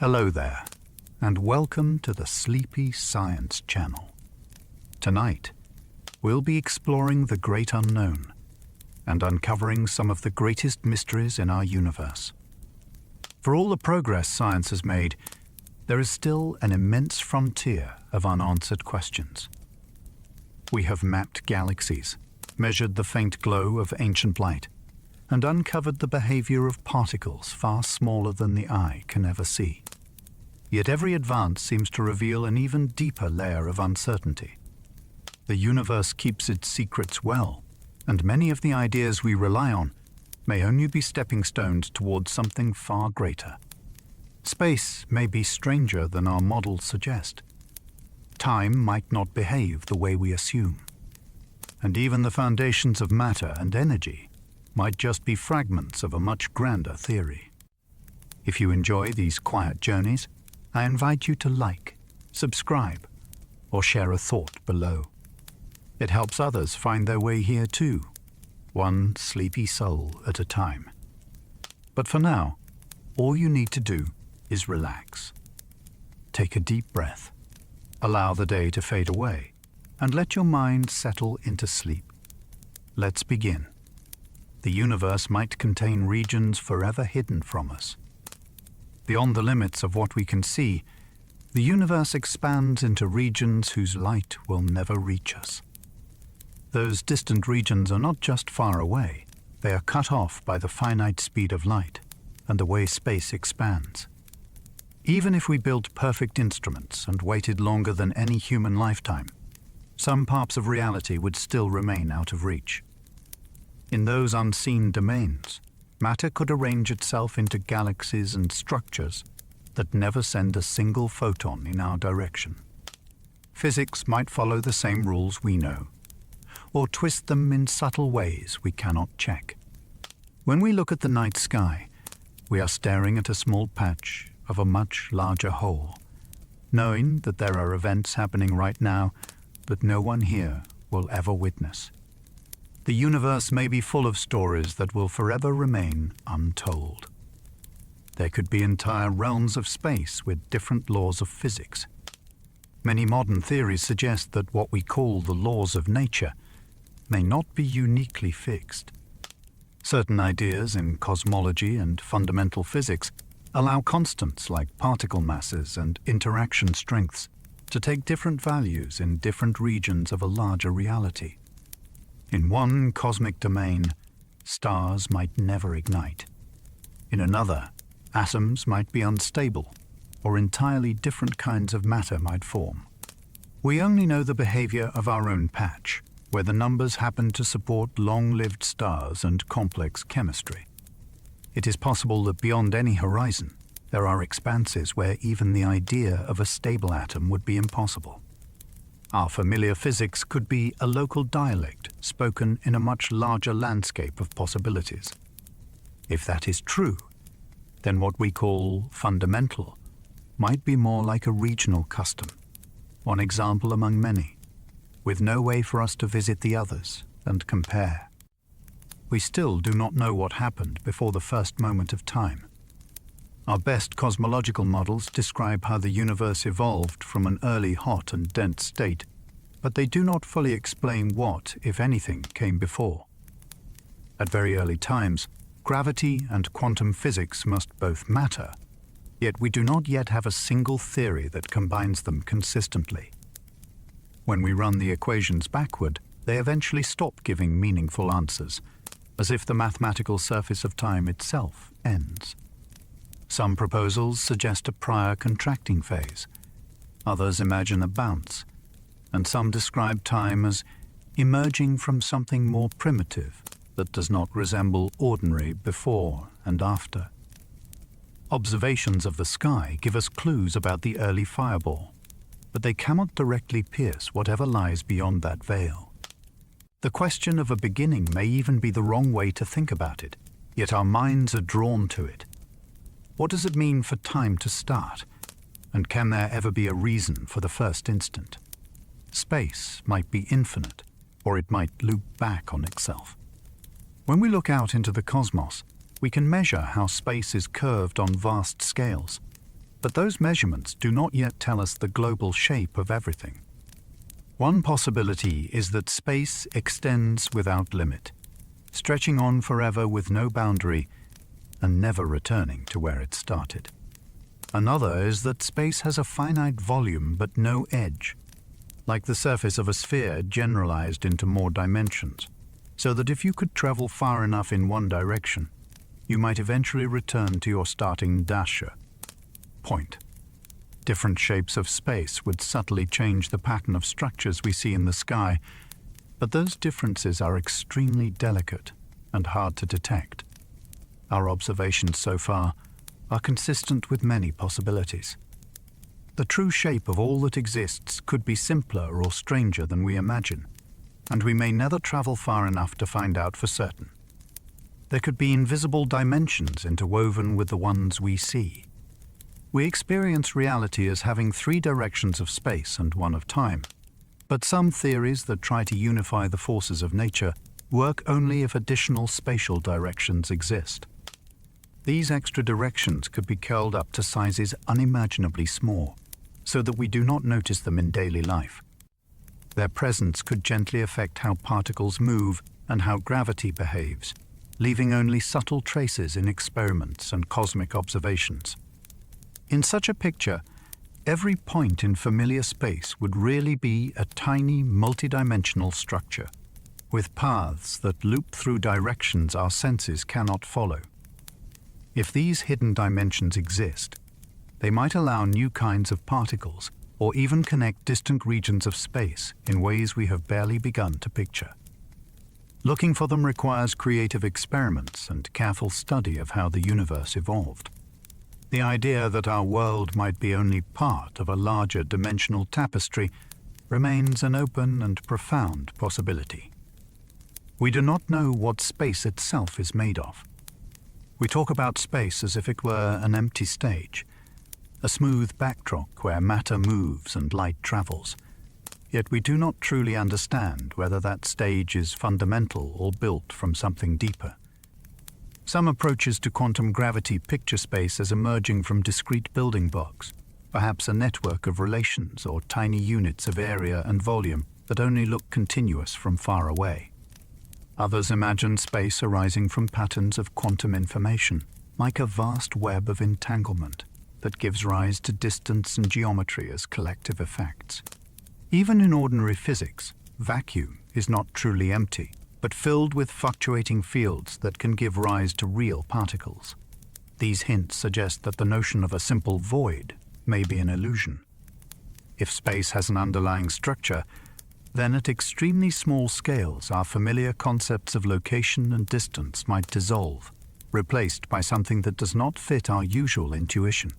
Hello there, and welcome to the Sleepy Science Channel. Tonight, we'll be exploring the great unknown and uncovering some of the greatest mysteries in our universe. For all the progress science has made, there is still an immense frontier of unanswered questions. We have mapped galaxies, measured the faint glow of ancient light, and uncovered the behavior of particles far smaller than the eye can ever see. Yet every advance seems to reveal an even deeper layer of uncertainty. The universe keeps its secrets well, and many of the ideas we rely on may only be stepping stones towards something far greater. Space may be stranger than our models suggest. Time might not behave the way we assume. And even the foundations of matter and energy might just be fragments of a much grander theory. If you enjoy these quiet journeys, I invite you to like, subscribe, or share a thought below. It helps others find their way here too, one sleepy soul at a time. But for now, all you need to do is relax. Take a deep breath, allow the day to fade away, and let your mind settle into sleep. Let's begin. The universe might contain regions forever hidden from us. Beyond the limits of what we can see, the universe expands into regions whose light will never reach us. Those distant regions are not just far away, they are cut off by the finite speed of light and the way space expands. Even if we built perfect instruments and waited longer than any human lifetime, some parts of reality would still remain out of reach. In those unseen domains, matter could arrange itself into galaxies and structures that never send a single photon in our direction. Physics might follow the same rules we know, or twist them in subtle ways we cannot check. When we look at the night sky, we are staring at a small patch of a much larger whole, knowing that there are events happening right now that no one here will ever witness. The universe may be full of stories that will forever remain untold. There could be entire realms of space with different laws of physics. Many modern theories suggest that what we call the laws of nature may not be uniquely fixed. Certain ideas in cosmology and fundamental physics allow constants like particle masses and interaction strengths to take different values in different regions of a larger reality. In one cosmic domain, stars might never ignite. In another, atoms might be unstable, or entirely different kinds of matter might form. We only know the behavior of our own patch, where the numbers happen to support long-lived stars and complex chemistry. It is possible that beyond any horizon, there are expanses where even the idea of a stable atom would be impossible. Our familiar physics could be a local dialect spoken in a much larger landscape of possibilities. If that is true, then what we call fundamental might be more like a regional custom, one example among many, with no way for us to visit the others and compare. We still do not know what happened before the first moment of time. Our best cosmological models describe how the universe evolved from an early hot and dense state, but they do not fully explain what, if anything, came before. At very early times, gravity and quantum physics must both matter, yet we do not yet have a single theory that combines them consistently. When we run the equations backward, they eventually stop giving meaningful answers, as if the mathematical surface of time itself ends. Some proposals suggest a prior contracting phase, others imagine a bounce, and some describe time as emerging from something more primitive that does not resemble ordinary before and after. Observations of the sky give us clues about the early fireball, but they cannot directly pierce whatever lies beyond that veil. The question of a beginning may even be the wrong way to think about it, yet our minds are drawn to it. What does it mean for time to start? And can there ever be a reason for the first instant? Space might be infinite, or it might loop back on itself. When we look out into the cosmos, we can measure how space is curved on vast scales. But those measurements do not yet tell us the global shape of everything. One possibility is that space extends without limit, stretching on forever with no boundary and never returning to where it started. Another is that space has a finite volume but no edge, like the surface of a sphere generalized into more dimensions, so that if you could travel far enough in one direction, you might eventually return to your starting dasher point. Different shapes of space would subtly change the pattern of structures we see in the sky, but those differences are extremely delicate and hard to detect. Our observations so far are consistent with many possibilities. The true shape of all that exists could be simpler or stranger than we imagine, and we may never travel far enough to find out for certain. There could be invisible dimensions interwoven with the ones we see. We experience reality as having 3 directions of space and 1 of time, but some theories that try to unify the forces of nature work only if additional spatial directions exist. These extra directions could be curled up to sizes unimaginably small, so that we do not notice them in daily life. Their presence could gently affect how particles move and how gravity behaves, leaving only subtle traces in experiments and cosmic observations. In such a picture, every point in familiar space would really be a tiny multidimensional structure, with paths that loop through directions our senses cannot follow. If these hidden dimensions exist, they might allow new kinds of particles or even connect distant regions of space in ways we have barely begun to picture. Looking for them requires creative experiments and careful study of how the universe evolved. The idea that our world might be only part of a larger dimensional tapestry remains an open and profound possibility. We do not know what space itself is made of. We talk about space as if it were an empty stage, a smooth backdrop where matter moves and light travels. Yet we do not truly understand whether that stage is fundamental or built from something deeper. Some approaches to quantum gravity picture space as emerging from discrete building blocks, perhaps a network of relations or tiny units of area and volume that only look continuous from far away. Others imagine space arising from patterns of quantum information, like a vast web of entanglement that gives rise to distance and geometry as collective effects. Even in ordinary physics, vacuum is not truly empty, but filled with fluctuating fields that can give rise to real particles. These hints suggest that the notion of a simple void may be an illusion. If space has an underlying structure, then at extremely small scales our familiar concepts of location and distance might dissolve, replaced by something that does not fit our usual intuition.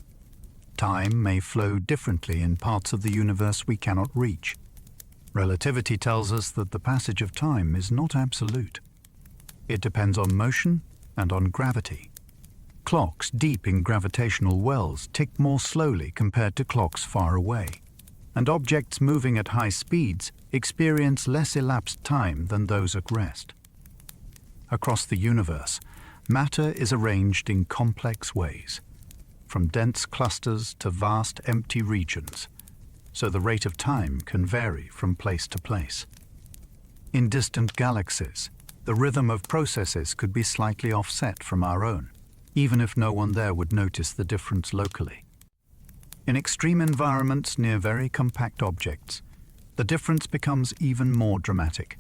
Time may flow differently in parts of the universe we cannot reach. Relativity tells us that the passage of time is not absolute. It depends on motion and on gravity. Clocks deep in gravitational wells tick more slowly compared to clocks far away, and objects moving at high speeds experience less elapsed time than those at rest. Across the universe, matter is arranged in complex ways, from dense clusters to vast empty regions, so the rate of time can vary from place to place. In distant galaxies, the rhythm of processes could be slightly offset from our own, even if no one there would notice the difference locally. In extreme environments near very compact objects, the difference becomes even more dramatic,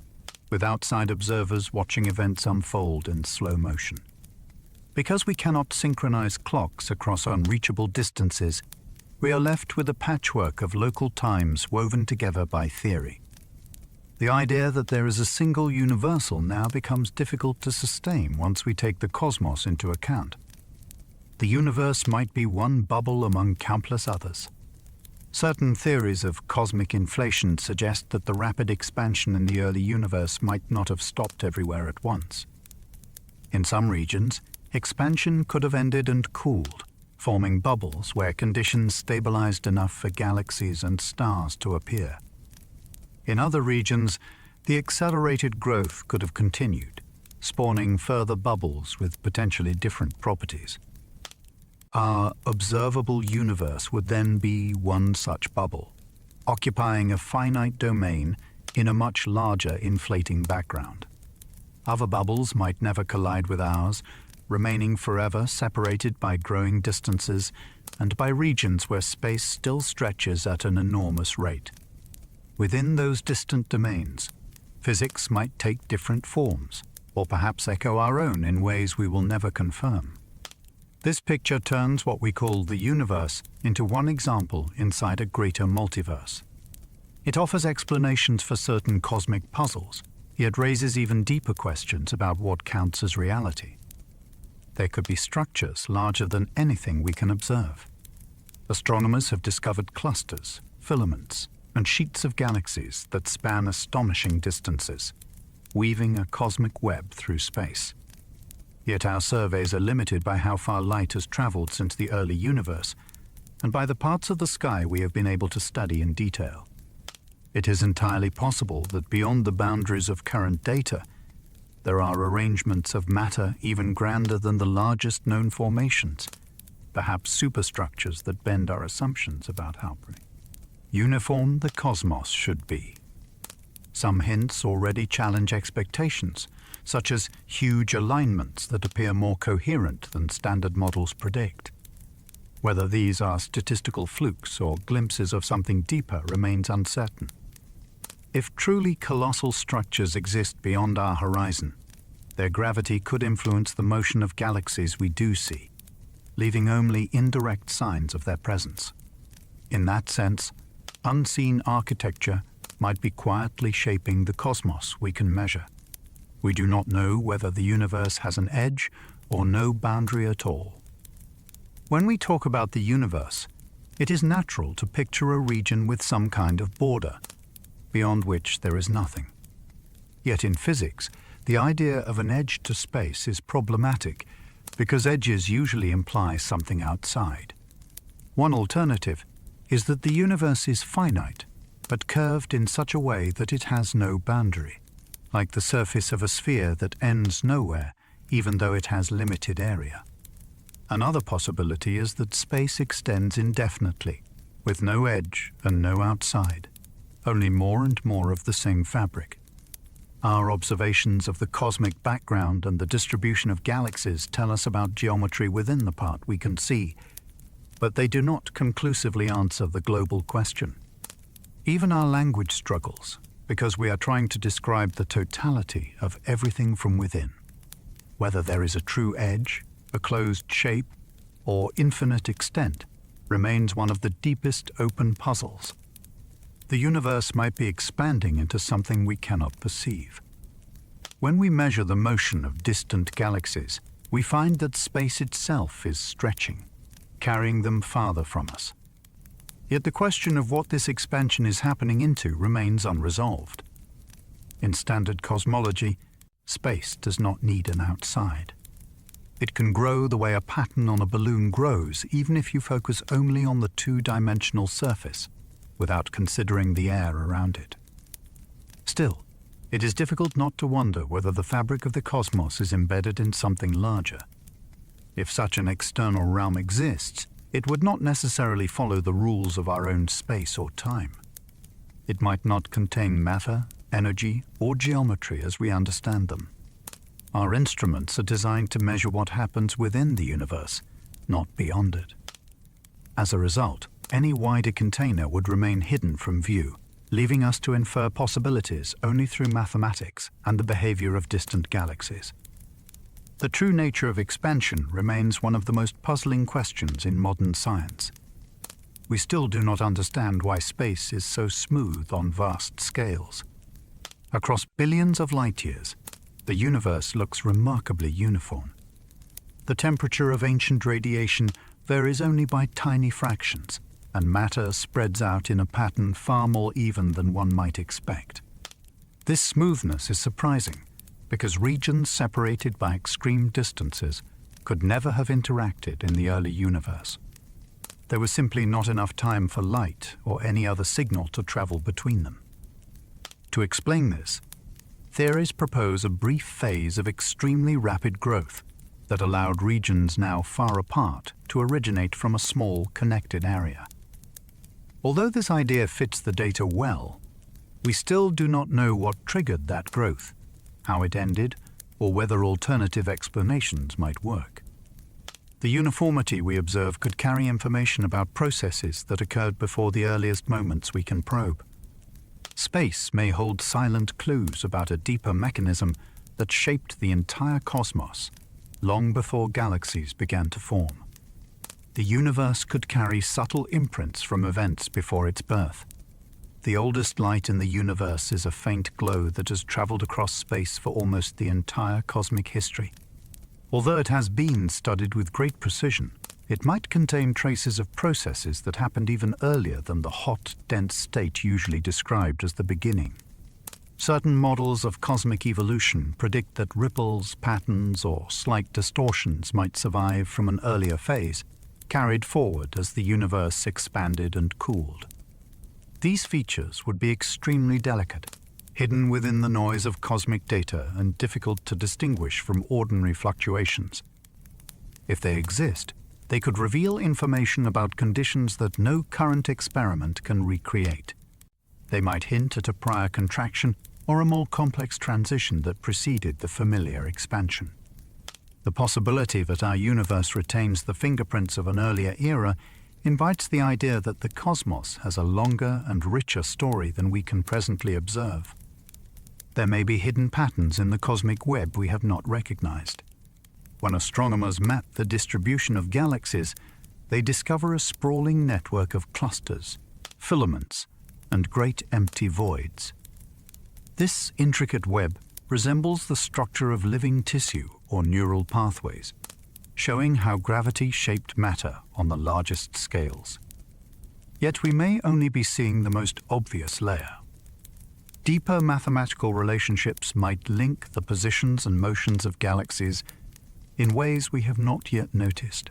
with outside observers watching events unfold in slow motion. Because we cannot synchronize clocks across unreachable distances, we are left with a patchwork of local times woven together by theory. The idea that there is a single universal now becomes difficult to sustain once we take the cosmos into account. The universe might be one bubble among countless others. Certain theories of cosmic inflation suggest that the rapid expansion in the early universe might not have stopped everywhere at once. In some regions, expansion could have ended and cooled, forming bubbles where conditions stabilized enough for galaxies and stars to appear. In other regions, the accelerated growth could have continued, spawning further bubbles with potentially different properties. Our observable universe would then be one such bubble, occupying a finite domain in a much larger inflating background. Other bubbles might never collide with ours, remaining forever separated by growing distances and by regions where space still stretches at an enormous rate. Within those distant domains, physics might take different forms, or perhaps echo our own in ways we will never confirm. This picture turns what we call the universe into one example inside a greater multiverse. It offers explanations for certain cosmic puzzles, yet raises even deeper questions about what counts as reality. There could be structures larger than anything we can observe. Astronomers have discovered clusters, filaments, and sheets of galaxies that span astonishing distances, weaving a cosmic web through space. Yet our surveys are limited by how far light has traveled since the early universe, and by the parts of the sky we have been able to study in detail. It is entirely possible that beyond the boundaries of current data, there are arrangements of matter even grander than the largest known formations, perhaps superstructures that bend our assumptions about how uniform the cosmos should be. Some hints already challenge expectations, such as huge alignments that appear more coherent than standard models predict. Whether these are statistical flukes or glimpses of something deeper remains uncertain. If truly colossal structures exist beyond our horizon, their gravity could influence the motion of galaxies we do see, leaving only indirect signs of their presence. In that sense, unseen architecture might be quietly shaping the cosmos we can measure. We do not know whether the universe has an edge or no boundary at all. When we talk about the universe, it is natural to picture a region with some kind of border, beyond which there is nothing. Yet in physics, the idea of an edge to space is problematic because edges usually imply something outside. One alternative is that the universe is finite, but curved in such a way that it has no boundary, like the surface of a sphere that ends nowhere, even though it has limited area. Another possibility is that space extends indefinitely, with no edge and no outside, only more and more of the same fabric. Our observations of the cosmic background and the distribution of galaxies tell us about geometry within the part we can see, but they do not conclusively answer the global question. Even our language struggles, because we are trying to describe the totality of everything from within. Whether there is a true edge, a closed shape, or infinite extent remains one of the deepest open puzzles. The universe might be expanding into something we cannot perceive. When we measure the motion of distant galaxies, we find that space itself is stretching, carrying them farther from us. Yet the question of what this expansion is happening into remains unresolved. In standard cosmology, space does not need an outside. It can grow the way a pattern on a balloon grows, even if you focus only on the two-dimensional surface, without considering the air around it. Still, it is difficult not to wonder whether the fabric of the cosmos is embedded in something larger. If such an external realm exists, it would not necessarily follow the rules of our own space or time. It might not contain matter, energy, or geometry as we understand them. Our instruments are designed to measure what happens within the universe, not beyond it. As a result, any wider container would remain hidden from view, leaving us to infer possibilities only through mathematics and the behavior of distant galaxies. The true nature of expansion remains one of the most puzzling questions in modern science. We still do not understand why space is so smooth on vast scales. Across billions of light years, the universe looks remarkably uniform. The temperature of ancient radiation varies only by tiny fractions, and matter spreads out in a pattern far more even than one might expect. This smoothness is surprising, because regions separated by extreme distances could never have interacted in the early universe. There was simply not enough time for light or any other signal to travel between them. To explain this, theories propose a brief phase of extremely rapid growth that allowed regions now far apart to originate from a small, connected area. Although this idea fits the data well, we still do not know what triggered that growth, how it ended, or whether alternative explanations might work. The uniformity we observe could carry information about processes that occurred before the earliest moments we can probe. Space may hold silent clues about a deeper mechanism that shaped the entire cosmos long before galaxies began to form. The universe could carry subtle imprints from events before its birth. The oldest light in the universe is a faint glow that has traveled across space for almost the entire cosmic history. Although it has been studied with great precision, it might contain traces of processes that happened even earlier than the hot, dense state usually described as the beginning. Certain models of cosmic evolution predict that ripples, patterns, or slight distortions might survive from an earlier phase, carried forward as the universe expanded and cooled. These features would be extremely delicate, hidden within the noise of cosmic data and difficult to distinguish from ordinary fluctuations. If they exist, they could reveal information about conditions that no current experiment can recreate. They might hint at a prior contraction or a more complex transition that preceded the familiar expansion. The possibility that our universe retains the fingerprints of an earlier era invites the idea that the cosmos has a longer and richer story than we can presently observe. There may be hidden patterns in the cosmic web we have not recognized. When astronomers map the distribution of galaxies, they discover a sprawling network of clusters, filaments, and great empty voids. This intricate web resembles the structure of living tissue or neural pathways, showing how gravity shaped matter on the largest scales. Yet we may only be seeing the most obvious layer. Deeper mathematical relationships might link the positions and motions of galaxies in ways we have not yet noticed.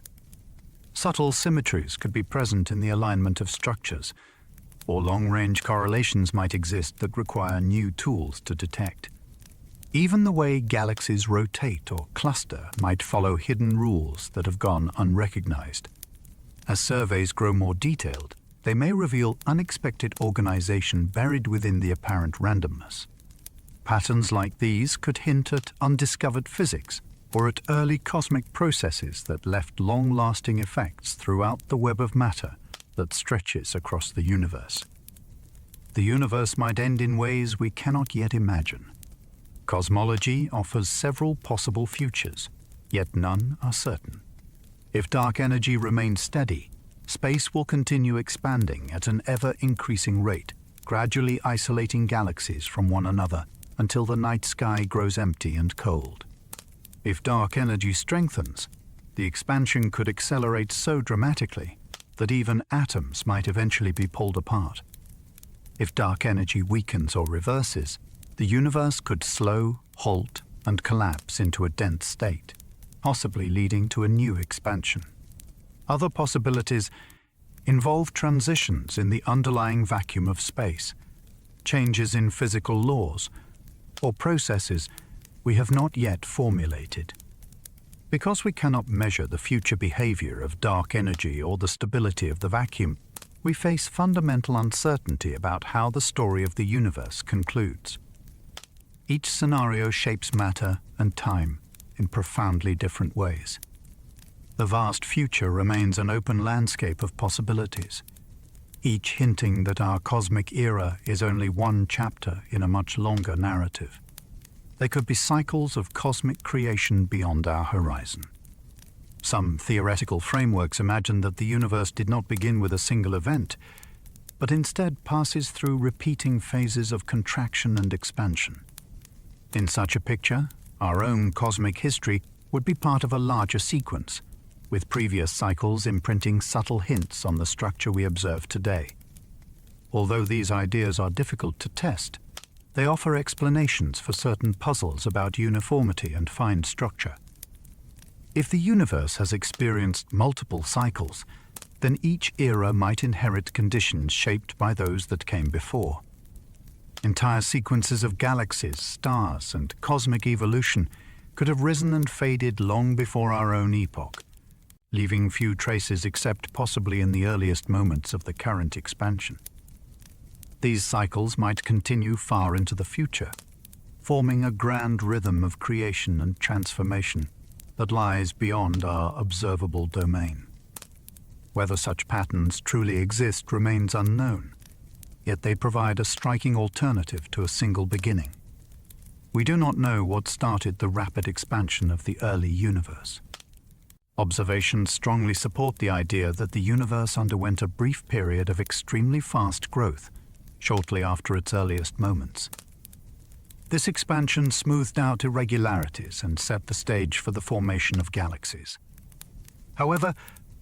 Subtle symmetries could be present in the alignment of structures, or long-range correlations might exist that require new tools to detect. Even the way galaxies rotate or cluster might follow hidden rules that have gone unrecognized. As surveys grow more detailed, they may reveal unexpected organization buried within the apparent randomness. Patterns like these could hint at undiscovered physics or at early cosmic processes that left long-lasting effects throughout the web of matter that stretches across the universe. The universe might end in ways we cannot yet imagine. Cosmology offers several possible futures, yet none are certain. If dark energy remains steady, space will continue expanding at an ever-increasing rate, gradually isolating galaxies from one another until the night sky grows empty and cold. If dark energy strengthens, the expansion could accelerate so dramatically that even atoms might eventually be pulled apart. If dark energy weakens or reverses, the universe could slow, halt, and collapse into a dense state, possibly leading to a new expansion. Other possibilities involve transitions in the underlying vacuum of space, changes in physical laws, or processes we have not yet formulated. Because we cannot measure the future behavior of dark energy or the stability of the vacuum, we face fundamental uncertainty about how the story of the universe concludes. Each scenario shapes matter and time in profoundly different ways. The vast future remains an open landscape of possibilities, each hinting that our cosmic era is only one chapter in a much longer narrative. They could be cycles of cosmic creation beyond our horizon. Some theoretical frameworks imagine that the universe did not begin with a single event, but instead passes through repeating phases of contraction and expansion. In such a picture, our own cosmic history would be part of a larger sequence, with previous cycles imprinting subtle hints on the structure we observe today. Although these ideas are difficult to test, they offer explanations for certain puzzles about uniformity and fine structure. If the universe has experienced multiple cycles, then each era might inherit conditions shaped by those that came before. Entire sequences of galaxies, stars, and cosmic evolution could have risen and faded long before our own epoch, leaving few traces except possibly in the earliest moments of the current expansion. These cycles might continue far into the future, forming a grand rhythm of creation and transformation that lies beyond our observable domain. Whether such patterns truly exist remains unknown, yet they provide a striking alternative to a single beginning. We do not know what started the rapid expansion of the early universe. Observations strongly support the idea that the universe underwent a brief period of extremely fast growth shortly after its earliest moments. This expansion smoothed out irregularities and set the stage for the formation of galaxies. However,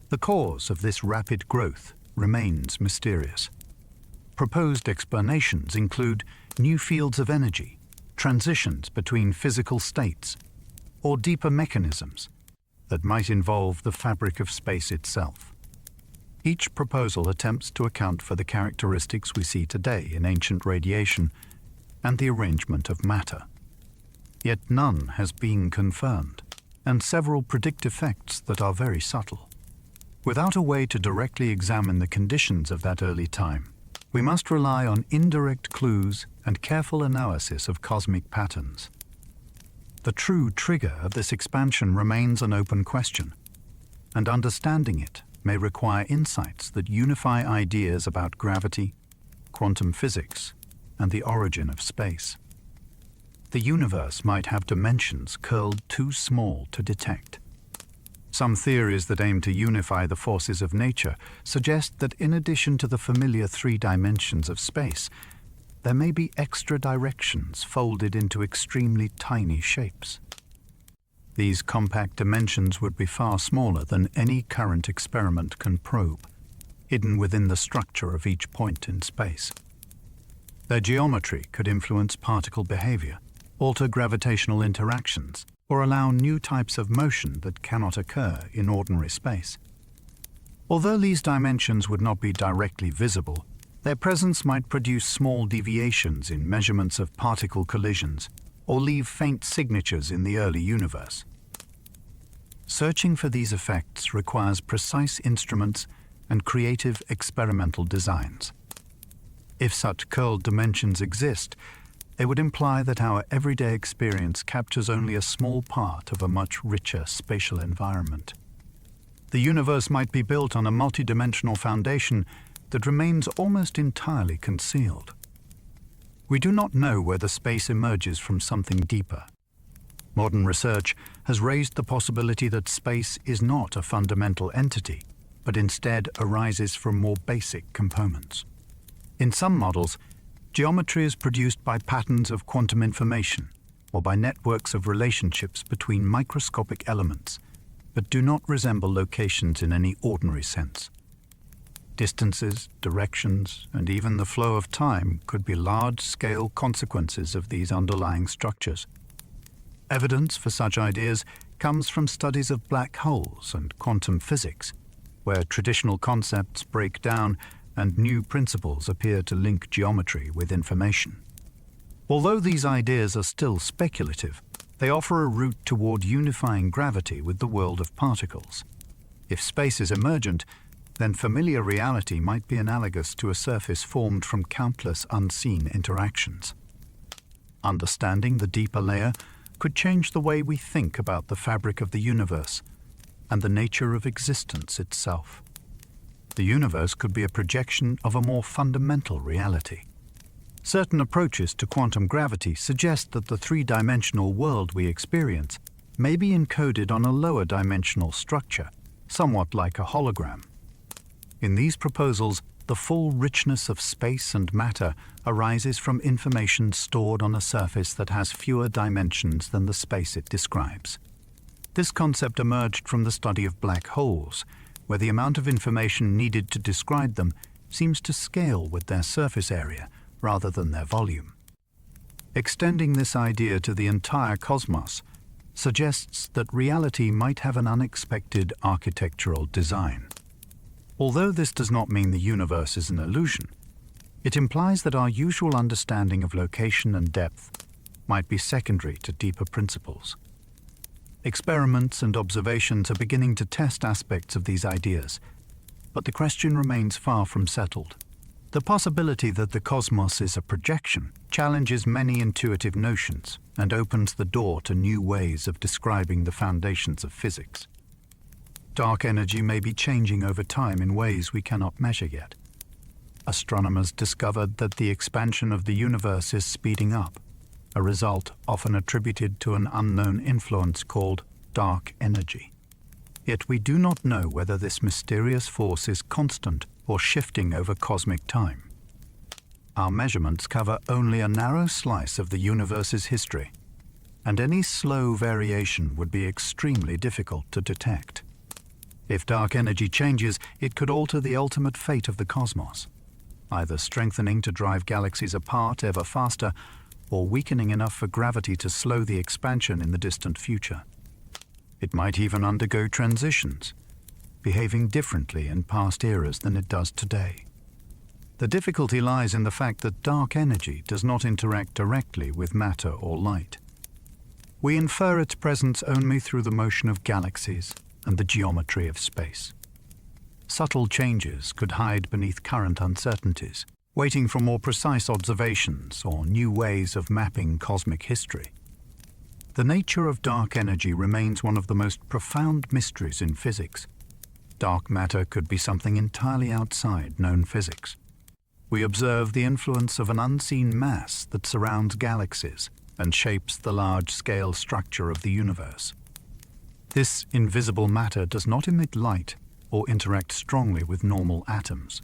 the cause of this rapid growth remains mysterious. Proposed explanations include new fields of energy, transitions between physical states, or deeper mechanisms that might involve the fabric of space itself. Each proposal attempts to account for the characteristics we see today in ancient radiation and the arrangement of matter. Yet none has been confirmed, and several predict effects that are very subtle. Without a way to directly examine the conditions of that early time, we must rely on indirect clues and careful analysis of cosmic patterns. The true trigger of this expansion remains an open question, and understanding it may require insights that unify ideas about gravity, quantum physics, and the origin of space. The universe might have dimensions curled too small to detect. Some theories that aim to unify the forces of nature suggest that in addition to the familiar three dimensions of space, there may be extra directions folded into extremely tiny shapes. These compact dimensions would be far smaller than any current experiment can probe, hidden within the structure of each point in space. Their geometry could influence particle behavior, alter gravitational interactions, or allow new types of motion that cannot occur in ordinary space. Although these dimensions would not be directly visible, their presence might produce small deviations in measurements of particle collisions or leave faint signatures in the early universe. Searching for these effects requires precise instruments and creative experimental designs. If such curled dimensions exist, they would imply that our everyday experience captures only a small part of a much richer spatial environment. The universe might be built on a multidimensional foundation that remains almost entirely concealed. We do not know whether space emerges from something deeper. Modern research has raised the possibility that space is not a fundamental entity, but instead arises from more basic components. In some models, geometry is produced by patterns of quantum information or by networks of relationships between microscopic elements, but do not resemble locations in any ordinary sense. Distances, directions, and even the flow of time could be large-scale consequences of these underlying structures. Evidence for such ideas comes from studies of black holes and quantum physics, where traditional concepts break down and new principles appear to link geometry with information. Although these ideas are still speculative, they offer a route toward unifying gravity with the world of particles. If space is emergent, then familiar reality might be analogous to a surface formed from countless unseen interactions. Understanding the deeper layer could change the way we think about the fabric of the universe and the nature of existence itself. The universe could be a projection of a more fundamental reality. Certain approaches to quantum gravity suggest that the three-dimensional world we experience may be encoded on a lower dimensional structure, somewhat like a hologram. In these proposals, the full richness of space and matter arises from information stored on a surface that has fewer dimensions than the space it describes. This concept emerged from the study of black holes, where the amount of information needed to describe them seems to scale with their surface area rather than their volume. Extending this idea to the entire cosmos suggests that reality might have an unexpected architectural design. Although this does not mean the universe is an illusion, it implies that our usual understanding of location and depth might be secondary to deeper principles. Experiments and observations are beginning to test aspects of these ideas, but the question remains far from settled. The possibility that the cosmos is a projection challenges many intuitive notions and opens the door to new ways of describing the foundations of physics. Dark energy may be changing over time in ways we cannot measure yet. Astronomers discovered that the expansion of the universe is speeding up, a result often attributed to an unknown influence called dark energy. Yet we do not know whether this mysterious force is constant or shifting over cosmic time. Our measurements cover only a narrow slice of the universe's history, and any slow variation would be extremely difficult to detect. If dark energy changes, it could alter the ultimate fate of the cosmos, either strengthening to drive galaxies apart ever faster or weakening enough for gravity to slow the expansion in the distant future. It might even undergo transitions, behaving differently in past eras than it does today. The difficulty lies in the fact that dark energy does not interact directly with matter or light. We infer its presence only through the motion of galaxies and the geometry of space. Subtle changes could hide beneath current uncertainties, waiting for more precise observations or new ways of mapping cosmic history. The nature of dark energy remains one of the most profound mysteries in physics. Dark matter could be something entirely outside known physics. We observe the influence of an unseen mass that surrounds galaxies and shapes the large-scale structure of the universe. This invisible matter does not emit light or interact strongly with normal atoms.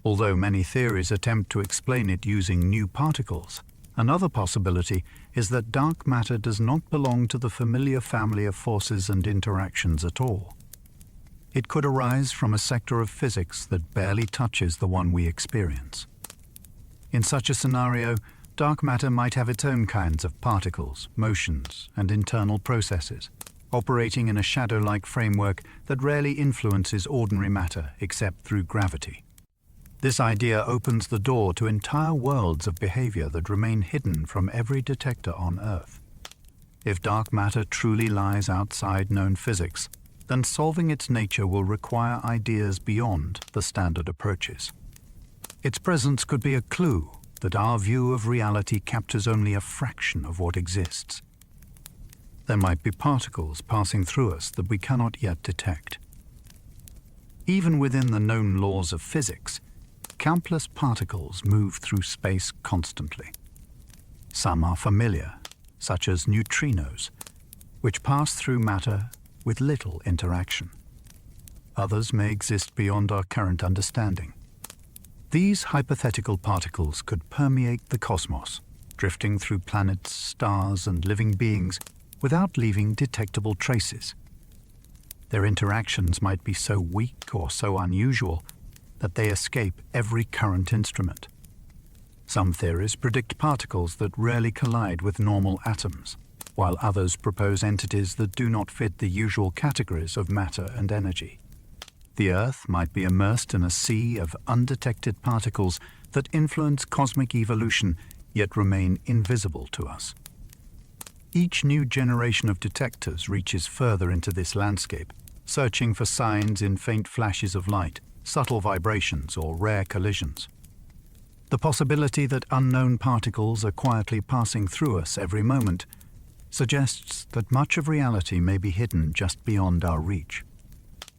Although many theories attempt to explain it using new particles, another possibility is that dark matter does not belong to the familiar family of forces and interactions at all. It could arise from a sector of physics that barely touches the one we experience. In such a scenario, dark matter might have its own kinds of particles, motions, and internal processes, operating in a shadow-like framework that rarely influences ordinary matter except through gravity. This idea opens the door to entire worlds of behavior that remain hidden from every detector on Earth. If dark matter truly lies outside known physics, then solving its nature will require ideas beyond the standard approaches. Its presence could be a clue that our view of reality captures only a fraction of what exists. There might be particles passing through us that we cannot yet detect. Even within the known laws of physics, countless particles move through space constantly. Some are familiar, such as neutrinos, which pass through matter with little interaction. Others may exist beyond our current understanding. These hypothetical particles could permeate the cosmos, drifting through planets, stars, and living beings without leaving detectable traces. Their interactions might be so weak or so unusual that they escape every current instrument. Some theories predict particles that rarely collide with normal atoms, while others propose entities that do not fit the usual categories of matter and energy. The Earth might be immersed in a sea of undetected particles that influence cosmic evolution yet remain invisible to us. Each new generation of detectors reaches further into this landscape, searching for signs in faint flashes of light, subtle vibrations, or rare collisions. The possibility that unknown particles are quietly passing through us every moment suggests that much of reality may be hidden just beyond our reach.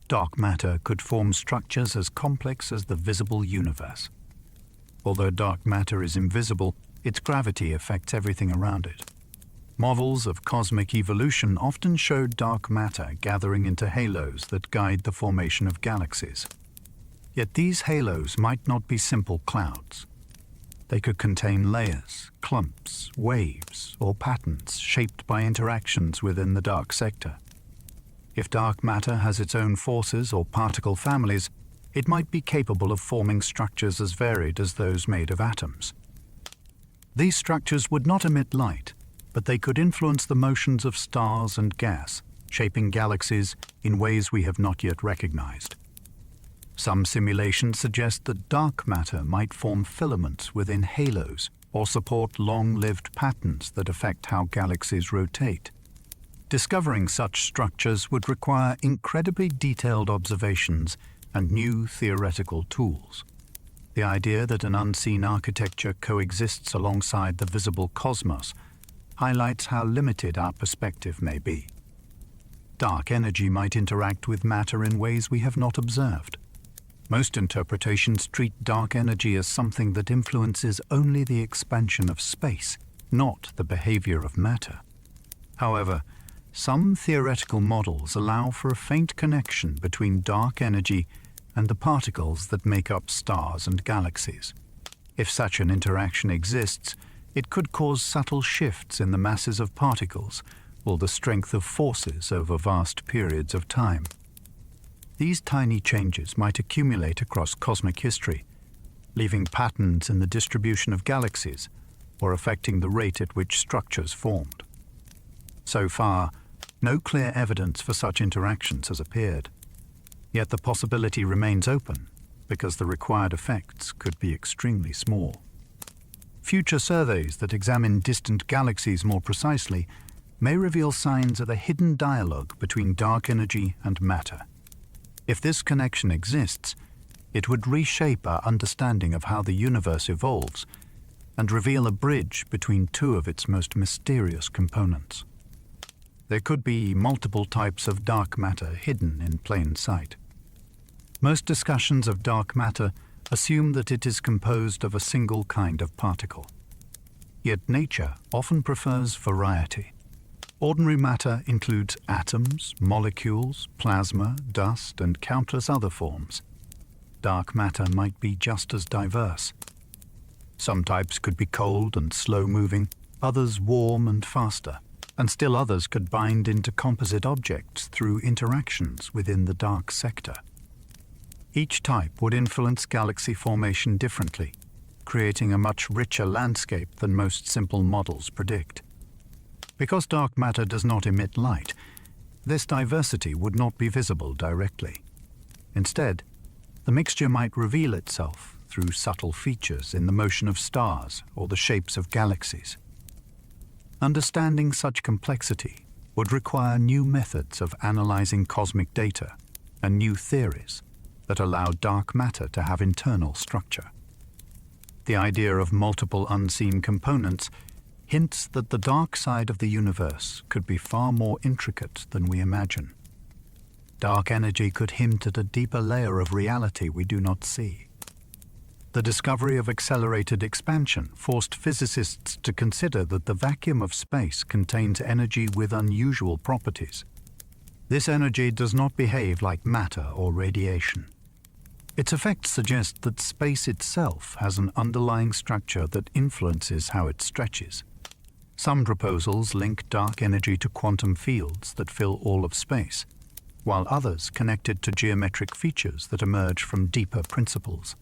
Dark matter could form structures as complex as the visible universe. Although dark matter is invisible, its gravity affects everything around it. Models of cosmic evolution often showed dark matter gathering into halos that guide the formation of galaxies. Yet these halos might not be simple clouds. They could contain layers, clumps, waves, or patterns shaped by interactions within the dark sector. If dark matter has its own forces or particle families, it might be capable of forming structures as varied as those made of atoms. These structures would not emit light, but they could influence the motions of stars and gas, shaping galaxies in ways we have not yet recognized. Some simulations suggest that dark matter might form filaments within halos or support long-lived patterns that affect how galaxies rotate. Discovering such structures would require incredibly detailed observations and new theoretical tools. The idea that an unseen architecture coexists alongside the visible cosmos highlights how limited our perspective may be. Dark energy might interact with matter in ways we have not observed. Most interpretations treat dark energy as something that influences only the expansion of space, not the behavior of matter. However, some theoretical models allow for a faint connection between dark energy and the particles that make up stars and galaxies. If such an interaction exists, it could cause subtle shifts in the masses of particles or the strength of forces over vast periods of time. These tiny changes might accumulate across cosmic history, leaving patterns in the distribution of galaxies or affecting the rate at which structures formed. So far, no clear evidence for such interactions has appeared. Yet the possibility remains open because the required effects could be extremely small. Future surveys that examine distant galaxies more precisely may reveal signs of a hidden dialogue between dark energy and matter. If this connection exists, it would reshape our understanding of how the universe evolves and reveal a bridge between two of its most mysterious components. There could be multiple types of dark matter hidden in plain sight. Most discussions of dark matter assume that it is composed of a single kind of particle. Yet nature often prefers variety. Ordinary matter includes atoms, molecules, plasma, dust, and countless other forms. Dark matter might be just as diverse. Some types could be cold and slow-moving, others warm and faster, and still others could bind into composite objects through interactions within the dark sector. Each type would influence galaxy formation differently, creating a much richer landscape than most simple models predict. Because dark matter does not emit light, this diversity would not be visible directly. Instead, the mixture might reveal itself through subtle features in the motion of stars or the shapes of galaxies. Understanding such complexity would require new methods of analyzing cosmic data and new theories that allow dark matter to have internal structure. The idea of multiple unseen components hints that the dark side of the universe could be far more intricate than we imagine. Dark energy could hint at a deeper layer of reality we do not see. The discovery of accelerated expansion forced physicists to consider that the vacuum of space contains energy with unusual properties. This energy does not behave like matter or radiation. Its effects suggest that space itself has an underlying structure that influences how it stretches. Some proposals link dark energy to quantum fields that fill all of space, while others connect it to geometric features that emerge from deeper principles.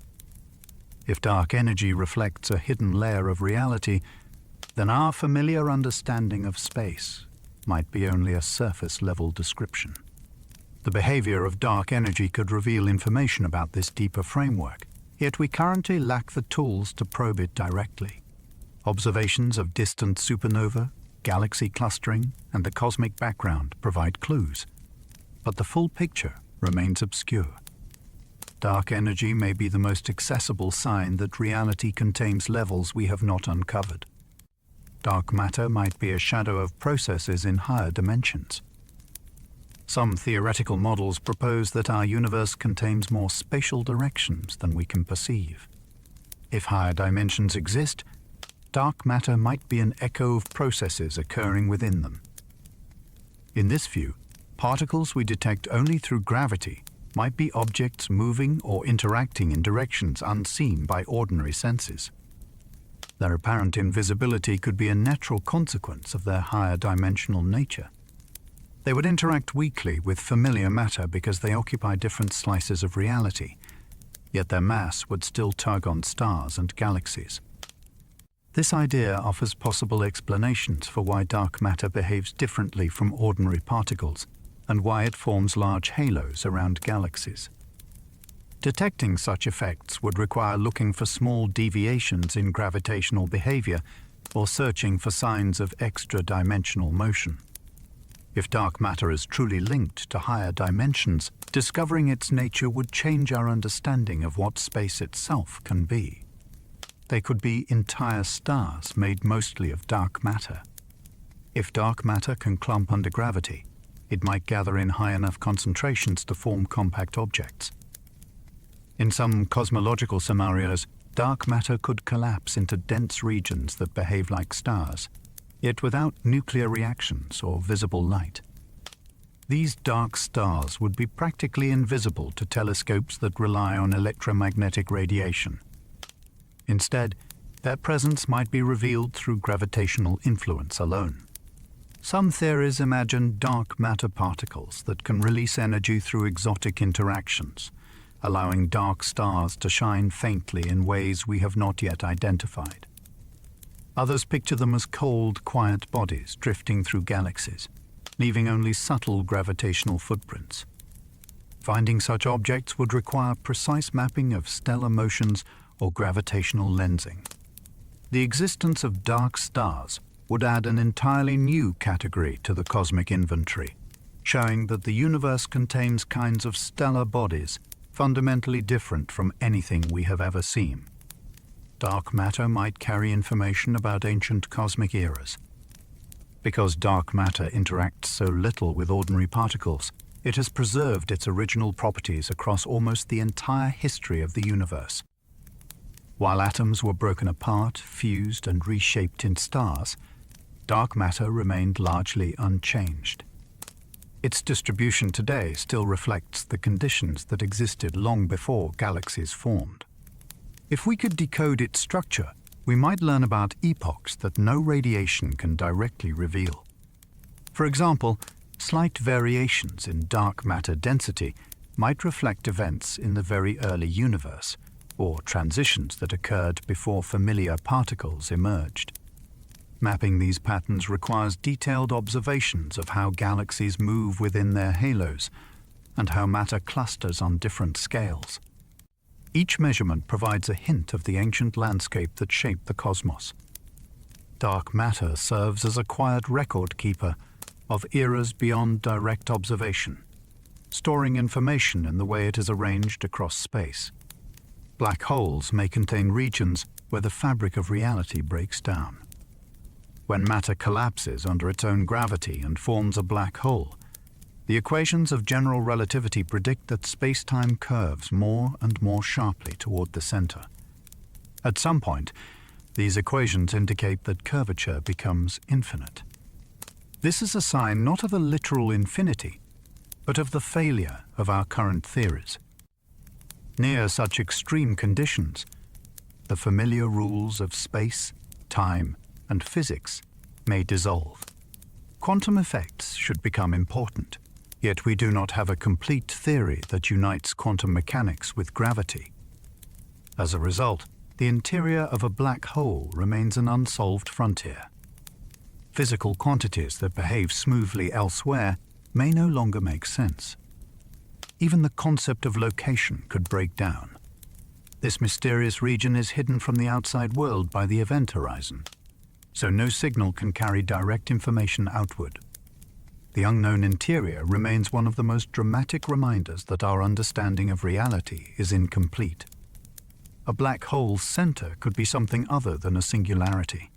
If dark energy reflects a hidden layer of reality, then our familiar understanding of space might be only a surface-level description. The behavior of dark energy could reveal information about this deeper framework, yet we currently lack the tools to probe it directly. Observations of distant supernova, galaxy clustering, and the cosmic background provide clues, but the full picture remains obscure. Dark energy may be the most accessible sign that reality contains levels we have not uncovered. Dark matter might be a shadow of processes in higher dimensions. Some theoretical models propose that our universe contains more spatial directions than we can perceive. If higher dimensions exist, dark matter might be an echo of processes occurring within them. In this view, particles we detect only through gravity might be objects moving or interacting in directions unseen by ordinary senses. Their apparent invisibility could be a natural consequence of their higher dimensional nature. They would interact weakly with familiar matter because they occupy different slices of reality, yet their mass would still tug on stars and galaxies. This idea offers possible explanations for why dark matter behaves differently from ordinary particles and why it forms large halos around galaxies. Detecting such effects would require looking for small deviations in gravitational behavior or searching for signs of extra-dimensional motion. If dark matter is truly linked to higher dimensions, discovering its nature would change our understanding of what space itself can be. They could be entire stars made mostly of dark matter. If dark matter can clump under gravity, it might gather in high enough concentrations to form compact objects. In some cosmological scenarios, dark matter could collapse into dense regions that behave like stars, yet without nuclear reactions or visible light. These dark stars would be practically invisible to telescopes that rely on electromagnetic radiation. Instead, their presence might be revealed through gravitational influence alone. Some theories imagine dark matter particles that can release energy through exotic interactions, allowing dark stars to shine faintly in ways we have not yet identified. Others picture them as cold, quiet bodies drifting through galaxies, leaving only subtle gravitational footprints. Finding such objects would require precise mapping of stellar motions or gravitational lensing. The existence of dark stars would add an entirely new category to the cosmic inventory, showing that the universe contains kinds of stellar bodies fundamentally different from anything we have ever seen. Dark matter might carry information about ancient cosmic eras. Because dark matter interacts so little with ordinary particles, it has preserved its original properties across almost the entire history of the universe. While atoms were broken apart, fused, and reshaped in stars, dark matter remained largely unchanged. Its distribution today still reflects the conditions that existed long before galaxies formed. If we could decode its structure, we might learn about epochs that no radiation can directly reveal. For example, slight variations in dark matter density might reflect events in the very early universe, or transitions that occurred before familiar particles emerged. Mapping these patterns requires detailed observations of how galaxies move within their halos and how matter clusters on different scales. Each measurement provides a hint of the ancient landscape that shaped the cosmos. Dark matter serves as a quiet record keeper of eras beyond direct observation, storing information in the way it is arranged across space. Black holes may contain regions where the fabric of reality breaks down. When matter collapses under its own gravity and forms a black hole, the equations of general relativity predict that space-time curves more and more sharply toward the center. At some point, these equations indicate that curvature becomes infinite. This is a sign not of a literal infinity, but of the failure of our current theories. Near such extreme conditions, the familiar rules of space, time, and physics may dissolve. Quantum effects should become important, yet we do not have a complete theory that unites quantum mechanics with gravity. As a result, the interior of a black hole remains an unsolved frontier. Physical quantities that behave smoothly elsewhere may no longer make sense. Even the concept of location could break down. This mysterious region is hidden from the outside world by the event horizon, so no signal can carry direct information outward. The unknown interior remains one of the most dramatic reminders that our understanding of reality is incomplete. A black hole's center could be something other than a singularity.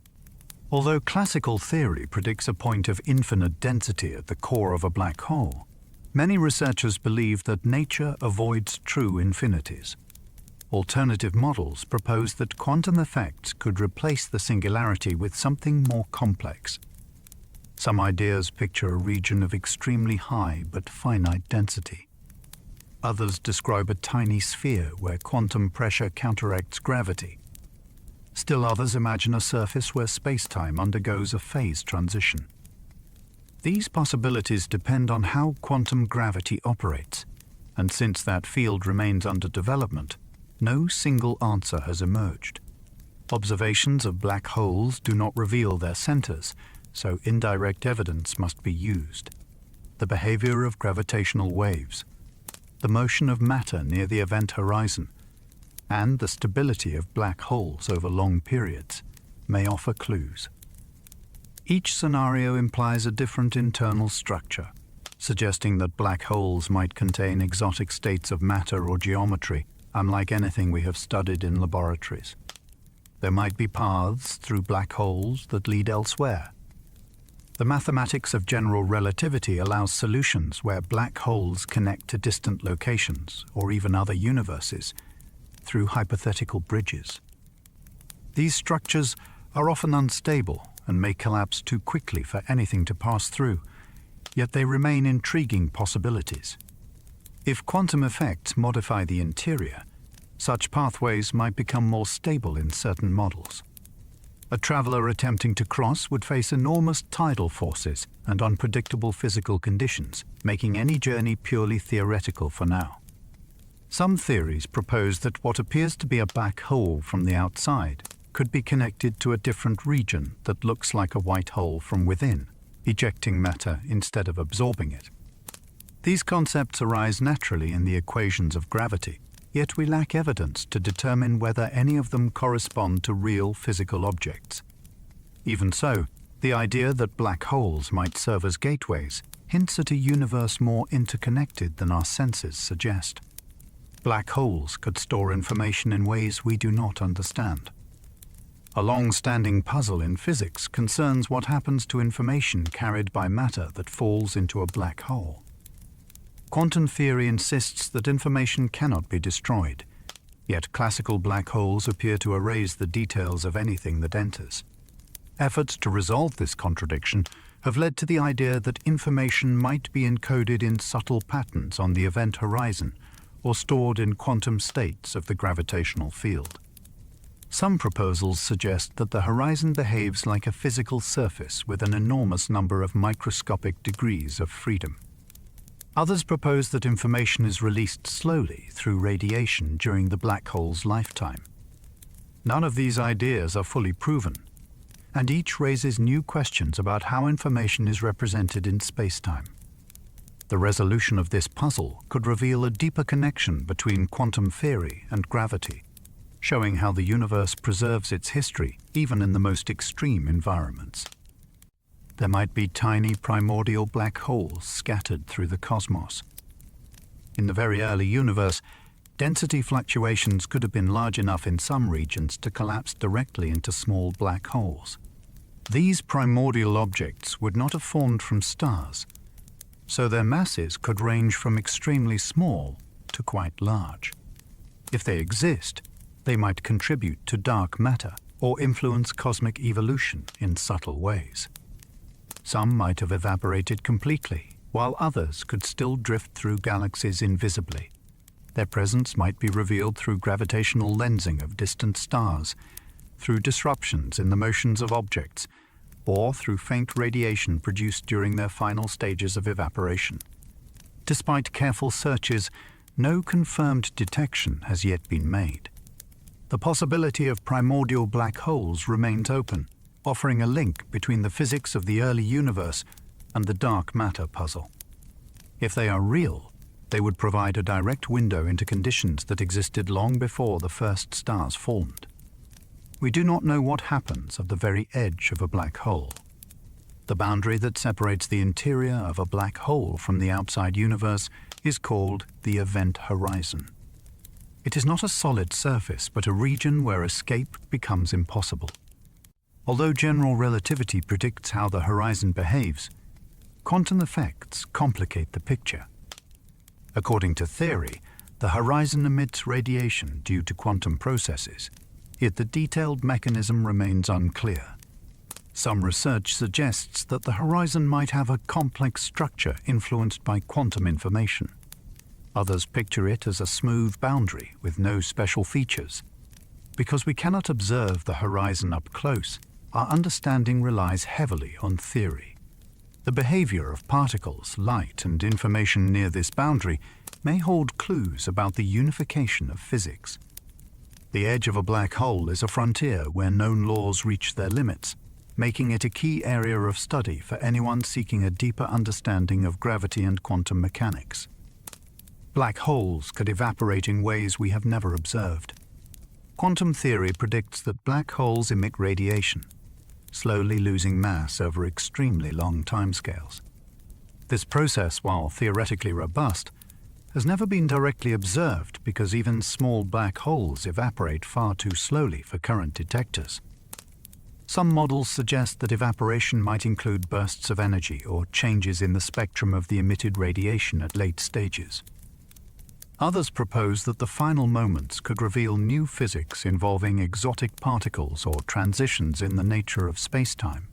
Although classical theory predicts a point of infinite density at the core of a black hole, many researchers believe that nature avoids true infinities. Alternative models propose that quantum effects could replace the singularity with something more complex. Some ideas picture a region of extremely high but finite density. Others describe a tiny sphere where quantum pressure counteracts gravity. Still others imagine a surface where space-time undergoes a phase transition. These possibilities depend on how quantum gravity operates, and since that field remains under development, no single answer has emerged. Observations of black holes do not reveal their centers, so indirect evidence must be used. The behavior of gravitational waves, the motion of matter near the event horizon, and the stability of black holes over long periods may offer clues. Each scenario implies a different internal structure, suggesting that black holes might contain exotic states of matter or geometry, unlike anything we have studied in laboratories. There might be paths through black holes that lead elsewhere. The mathematics of general relativity allows solutions where black holes connect to distant locations or even other universes through hypothetical bridges. These structures are often unstable and may collapse too quickly for anything to pass through, yet they remain intriguing possibilities. If quantum effects modify the interior, such pathways might become more stable in certain models. A traveler attempting to cross would face enormous tidal forces and unpredictable physical conditions, making any journey purely theoretical for now. Some theories propose that what appears to be a black hole from the outside could be connected to a different region that looks like a white hole from within, ejecting matter instead of absorbing it. These concepts arise naturally in the equations of gravity, yet we lack evidence to determine whether any of them correspond to real physical objects. Even so, the idea that black holes might serve as gateways hints at a universe more interconnected than our senses suggest. Black holes could store information in ways we do not understand. A long-standing puzzle in physics concerns what happens to information carried by matter that falls into a black hole. Quantum theory insists that information cannot be destroyed, yet classical black holes appear to erase the details of anything that enters. Efforts to resolve this contradiction have led to the idea that information might be encoded in subtle patterns on the event horizon or stored in quantum states of the gravitational field. Some proposals suggest that the horizon behaves like a physical surface with an enormous number of microscopic degrees of freedom. Others propose that information is released slowly through radiation during the black hole's lifetime. None of these ideas are fully proven, and each raises new questions about how information is represented in spacetime. The resolution of this puzzle could reveal a deeper connection between quantum theory and gravity, showing how the universe preserves its history even in the most extreme environments. There might be tiny primordial black holes scattered through the cosmos. In the very early universe, density fluctuations could have been large enough in some regions to collapse directly into small black holes. These primordial objects would not have formed from stars, so their masses could range from extremely small to quite large. If they exist, they might contribute to dark matter or influence cosmic evolution in subtle ways. Some might have evaporated completely, while others could still drift through galaxies invisibly. Their presence might be revealed through gravitational lensing of distant stars, through disruptions in the motions of objects, or through faint radiation produced during their final stages of evaporation. Despite careful searches, no confirmed detection has yet been made. The possibility of primordial black holes remains open, offering a link between the physics of the early universe and the dark matter puzzle. If they are real, they would provide a direct window into conditions that existed long before the first stars formed. We do not know what happens at the very edge of a black hole. The boundary that separates the interior of a black hole from the outside universe is called the event horizon. It is not a solid surface, but a region where escape becomes impossible. Although general relativity predicts how the horizon behaves, quantum effects complicate the picture. According to theory, the horizon emits radiation due to quantum processes, yet the detailed mechanism remains unclear. Some research suggests that the horizon might have a complex structure influenced by quantum information. Others picture it as a smooth boundary with no special features. Because we cannot observe the horizon up close, our understanding relies heavily on theory. The behavior of particles, light, and information near this boundary may hold clues about the unification of physics. The edge of a black hole is a frontier where known laws reach their limits, making it a key area of study for anyone seeking a deeper understanding of gravity and quantum mechanics. Black holes could evaporate in ways we have never observed. Quantum theory predicts that black holes emit radiation. slowly losing mass over extremely long timescales. This process, while theoretically robust, has never been directly observed because even small black holes evaporate far too slowly for current detectors. Some models suggest that evaporation might include bursts of energy or changes in the spectrum of the emitted radiation at late stages. Others propose that the final moments could reveal new physics involving exotic particles or transitions in the nature of spacetime.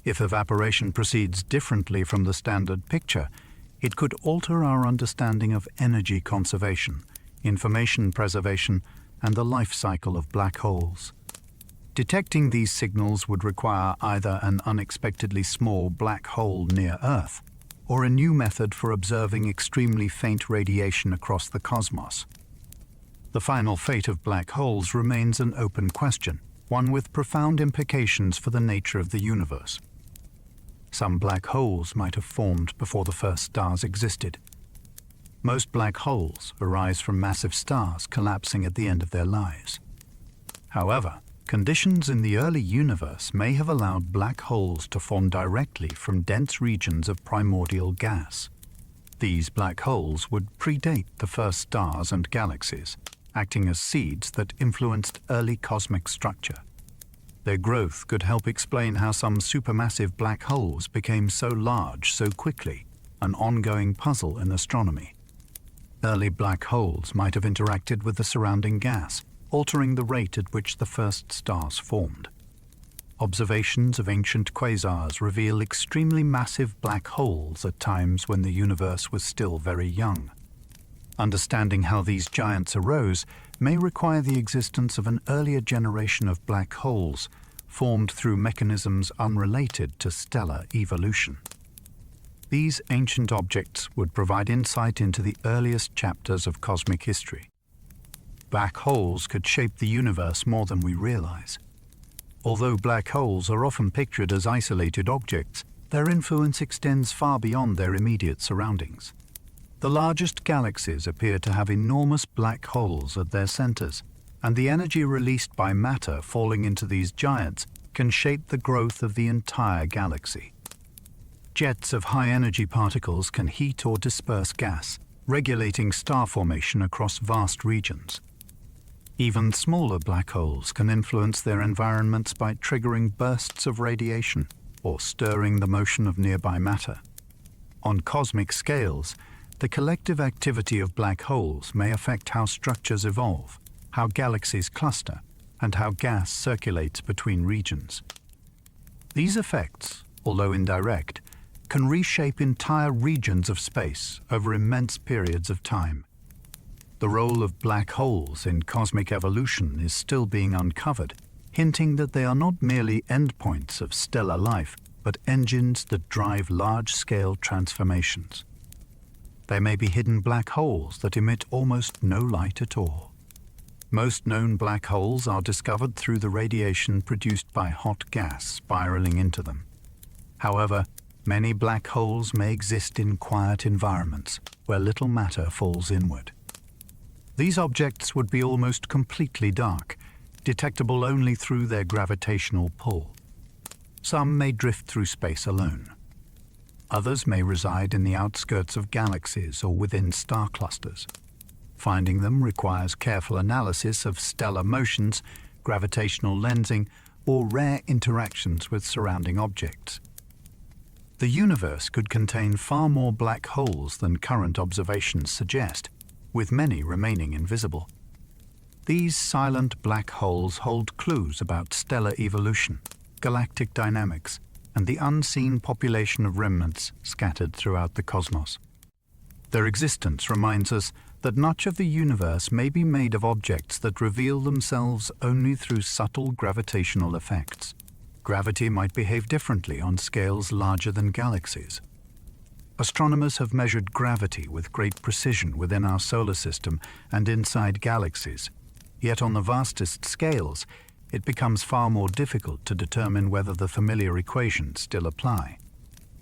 If evaporation proceeds differently from the standard picture, it could alter our understanding of energy conservation, information preservation, and the life cycle of black holes. Detecting these signals would require either an unexpectedly small black hole near Earth or a new method for observing extremely faint radiation across the cosmos. The final fate of black holes remains an open question, one with profound implications for the nature of the universe. Some black holes might have formed before the first stars existed. Most black holes arise from massive stars collapsing at the end of their lives. However, conditions in the early universe may have allowed black holes to form directly from dense regions of primordial gas. These black holes would predate the first stars and galaxies, acting as seeds that influenced early cosmic structure. Their growth could help explain how some supermassive black holes became so large so quickly, an ongoing puzzle in astronomy. Early black holes might have interacted with the surrounding gas, altering the rate at which the first stars formed. Observations of ancient quasars reveal extremely massive black holes at times when the universe was still very young. Understanding how these giants arose may require the existence of an earlier generation of black holes formed through mechanisms unrelated to stellar evolution. These ancient objects would provide insight into the earliest chapters of cosmic history. Black holes could shape the universe more than we realize. Although black holes are often pictured as isolated objects, their influence extends far beyond their immediate surroundings. The largest galaxies appear to have enormous black holes at their centers, and the energy released by matter falling into these giants can shape the growth of the entire galaxy. Jets of high-energy particles can heat or disperse gas, regulating star formation across vast regions. Even smaller black holes can influence their environments by triggering bursts of radiation or stirring the motion of nearby matter. On cosmic scales, the collective activity of black holes may affect how structures evolve, how galaxies cluster, and how gas circulates between regions. These effects, although indirect, can reshape entire regions of space over immense periods of time. The role of black holes in cosmic evolution is still being uncovered, hinting that they are not merely endpoints of stellar life, but engines that drive large-scale transformations. There may be hidden black holes that emit almost no light at all. Most known black holes are discovered through the radiation produced by hot gas spiraling into them. However, many black holes may exist in quiet environments where little matter falls inward. These objects would be almost completely dark, detectable only through their gravitational pull. Some may drift through space alone. Others may reside in the outskirts of galaxies or within star clusters. Finding them requires careful analysis of stellar motions, gravitational lensing, or rare interactions with surrounding objects. The universe could contain far more black holes than current observations suggest, with many remaining invisible. These silent black holes hold clues about stellar evolution, galactic dynamics, and the unseen population of remnants scattered throughout the cosmos. Their existence reminds us that much of the universe may be made of objects that reveal themselves only through subtle gravitational effects. Gravity might behave differently on scales larger than galaxies. Astronomers have measured gravity with great precision within our solar system and inside galaxies, yet on the vastest scales, it becomes far more difficult to determine whether the familiar equations still apply.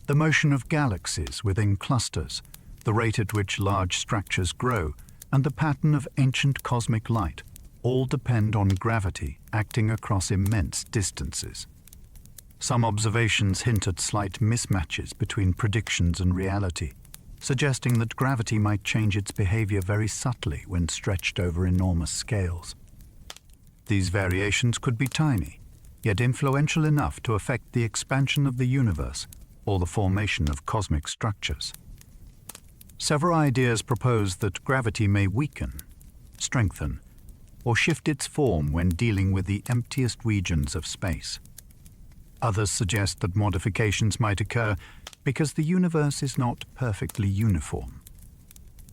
The motion of galaxies within clusters, the rate at which large structures grow, and the pattern of ancient cosmic light all depend on gravity acting across immense distances. Some observations hint at slight mismatches between predictions and reality, suggesting that gravity might change its behavior very subtly when stretched over enormous scales. These variations could be tiny, yet influential enough to affect the expansion of the universe or the formation of cosmic structures. Several ideas propose that gravity may weaken, strengthen, or shift its form when dealing with the emptiest regions of space. Others suggest that modifications might occur because the universe is not perfectly uniform.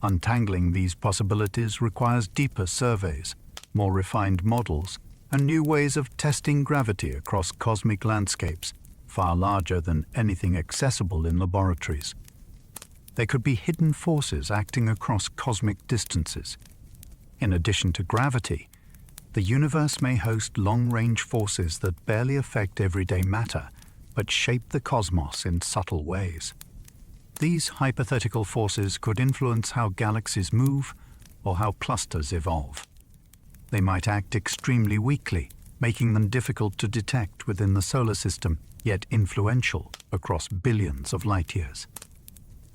Untangling these possibilities requires deeper surveys, more refined models, and new ways of testing gravity across cosmic landscapes far larger than anything accessible in laboratories. There could be hidden forces acting across cosmic distances. In addition to gravity, the universe may host long-range forces that barely affect everyday matter, but shape the cosmos in subtle ways. These hypothetical forces could influence how galaxies move or how clusters evolve. They might act extremely weakly, making them difficult to detect within the solar system, yet influential across billions of light-years.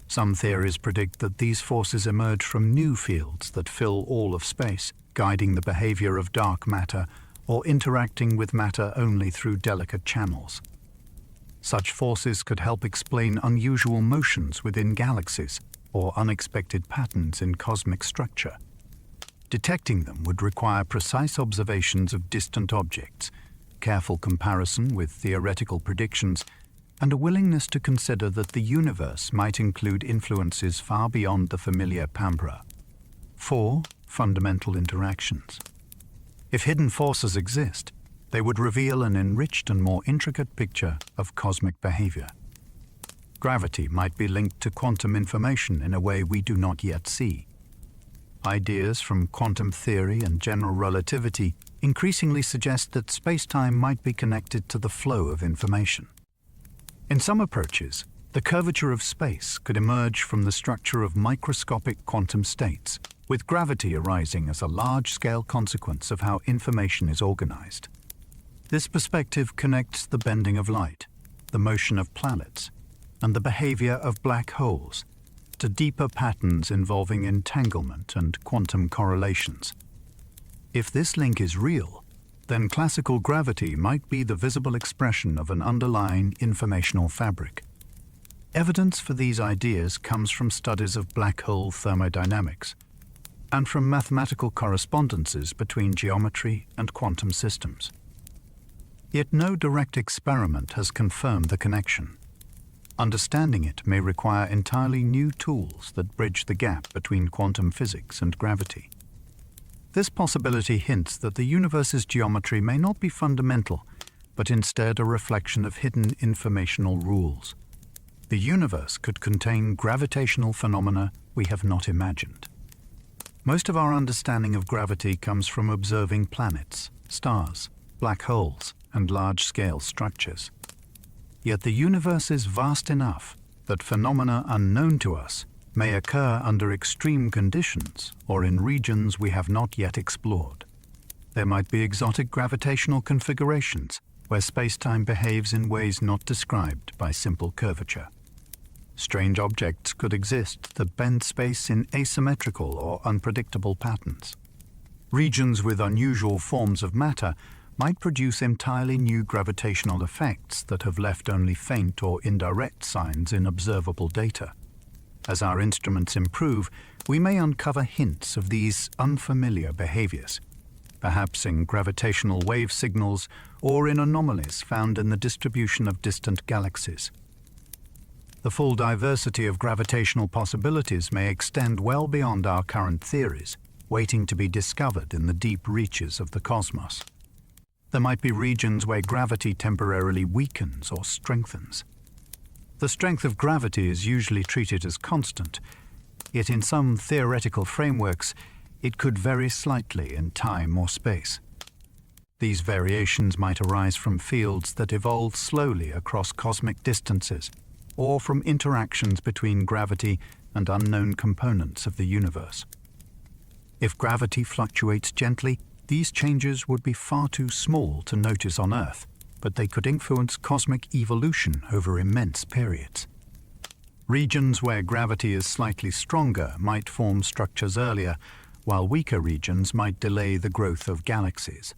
Some theories predict that these forces emerge from new fields that fill all of space, guiding the behavior of dark matter or interacting with matter only through delicate channels. Such forces could help explain unusual motions within galaxies or unexpected patterns in cosmic structure. Detecting them would require precise observations of distant objects, careful comparison with theoretical predictions, and a willingness to consider that the universe might include influences far beyond the familiar penumbra. 4. Fundamental interactions. If hidden forces exist, they would reveal an enriched and more intricate picture of cosmic behavior. Gravity might be linked to quantum information in a way we do not yet see. Ideas from quantum theory and general relativity increasingly suggest that space-time might be connected to the flow of information. In some approaches, the curvature of space could emerge from the structure of microscopic quantum states, with gravity arising as a large-scale consequence of how information is organized. This perspective connects the bending of light, the motion of planets, and the behavior of black holes to deeper patterns involving entanglement and quantum correlations. If this link is real, then classical gravity might be the visible expression of an underlying informational fabric. Evidence for these ideas comes from studies of black hole thermodynamics and from mathematical correspondences between geometry and quantum systems. Yet no direct experiment has confirmed the connection. Understanding it may require entirely new tools that bridge the gap between quantum physics and gravity. This possibility hints that the universe's geometry may not be fundamental, but instead a reflection of hidden informational rules. The universe could contain gravitational phenomena we have not imagined. Most of our understanding of gravity comes from observing planets, stars, black holes, and large-scale structures. Yet the universe is vast enough that phenomena unknown to us may occur under extreme conditions or in regions we have not yet explored. There might be exotic gravitational configurations where space-time behaves in ways not described by simple curvature. Strange objects could exist that bend space in asymmetrical or unpredictable patterns. Regions with unusual forms of matter might produce entirely new gravitational effects that have left only faint or indirect signs in observable data. As our instruments improve, we may uncover hints of these unfamiliar behaviors, perhaps in gravitational wave signals or in anomalies found in the distribution of distant galaxies. The full diversity of gravitational possibilities may extend well beyond our current theories, waiting to be discovered in the deep reaches of the cosmos. There might be regions where gravity temporarily weakens or strengthens. The strength of gravity is usually treated as constant, yet in some theoretical frameworks, it could vary slightly in time or space. These variations might arise from fields that evolve slowly across cosmic distances, or from interactions between gravity and unknown components of the universe. If gravity fluctuates gently, these changes would be far too small to notice on Earth, but they could influence cosmic evolution over immense periods. Regions where gravity is slightly stronger might form structures earlier, while weaker regions might delay the growth of galaxies.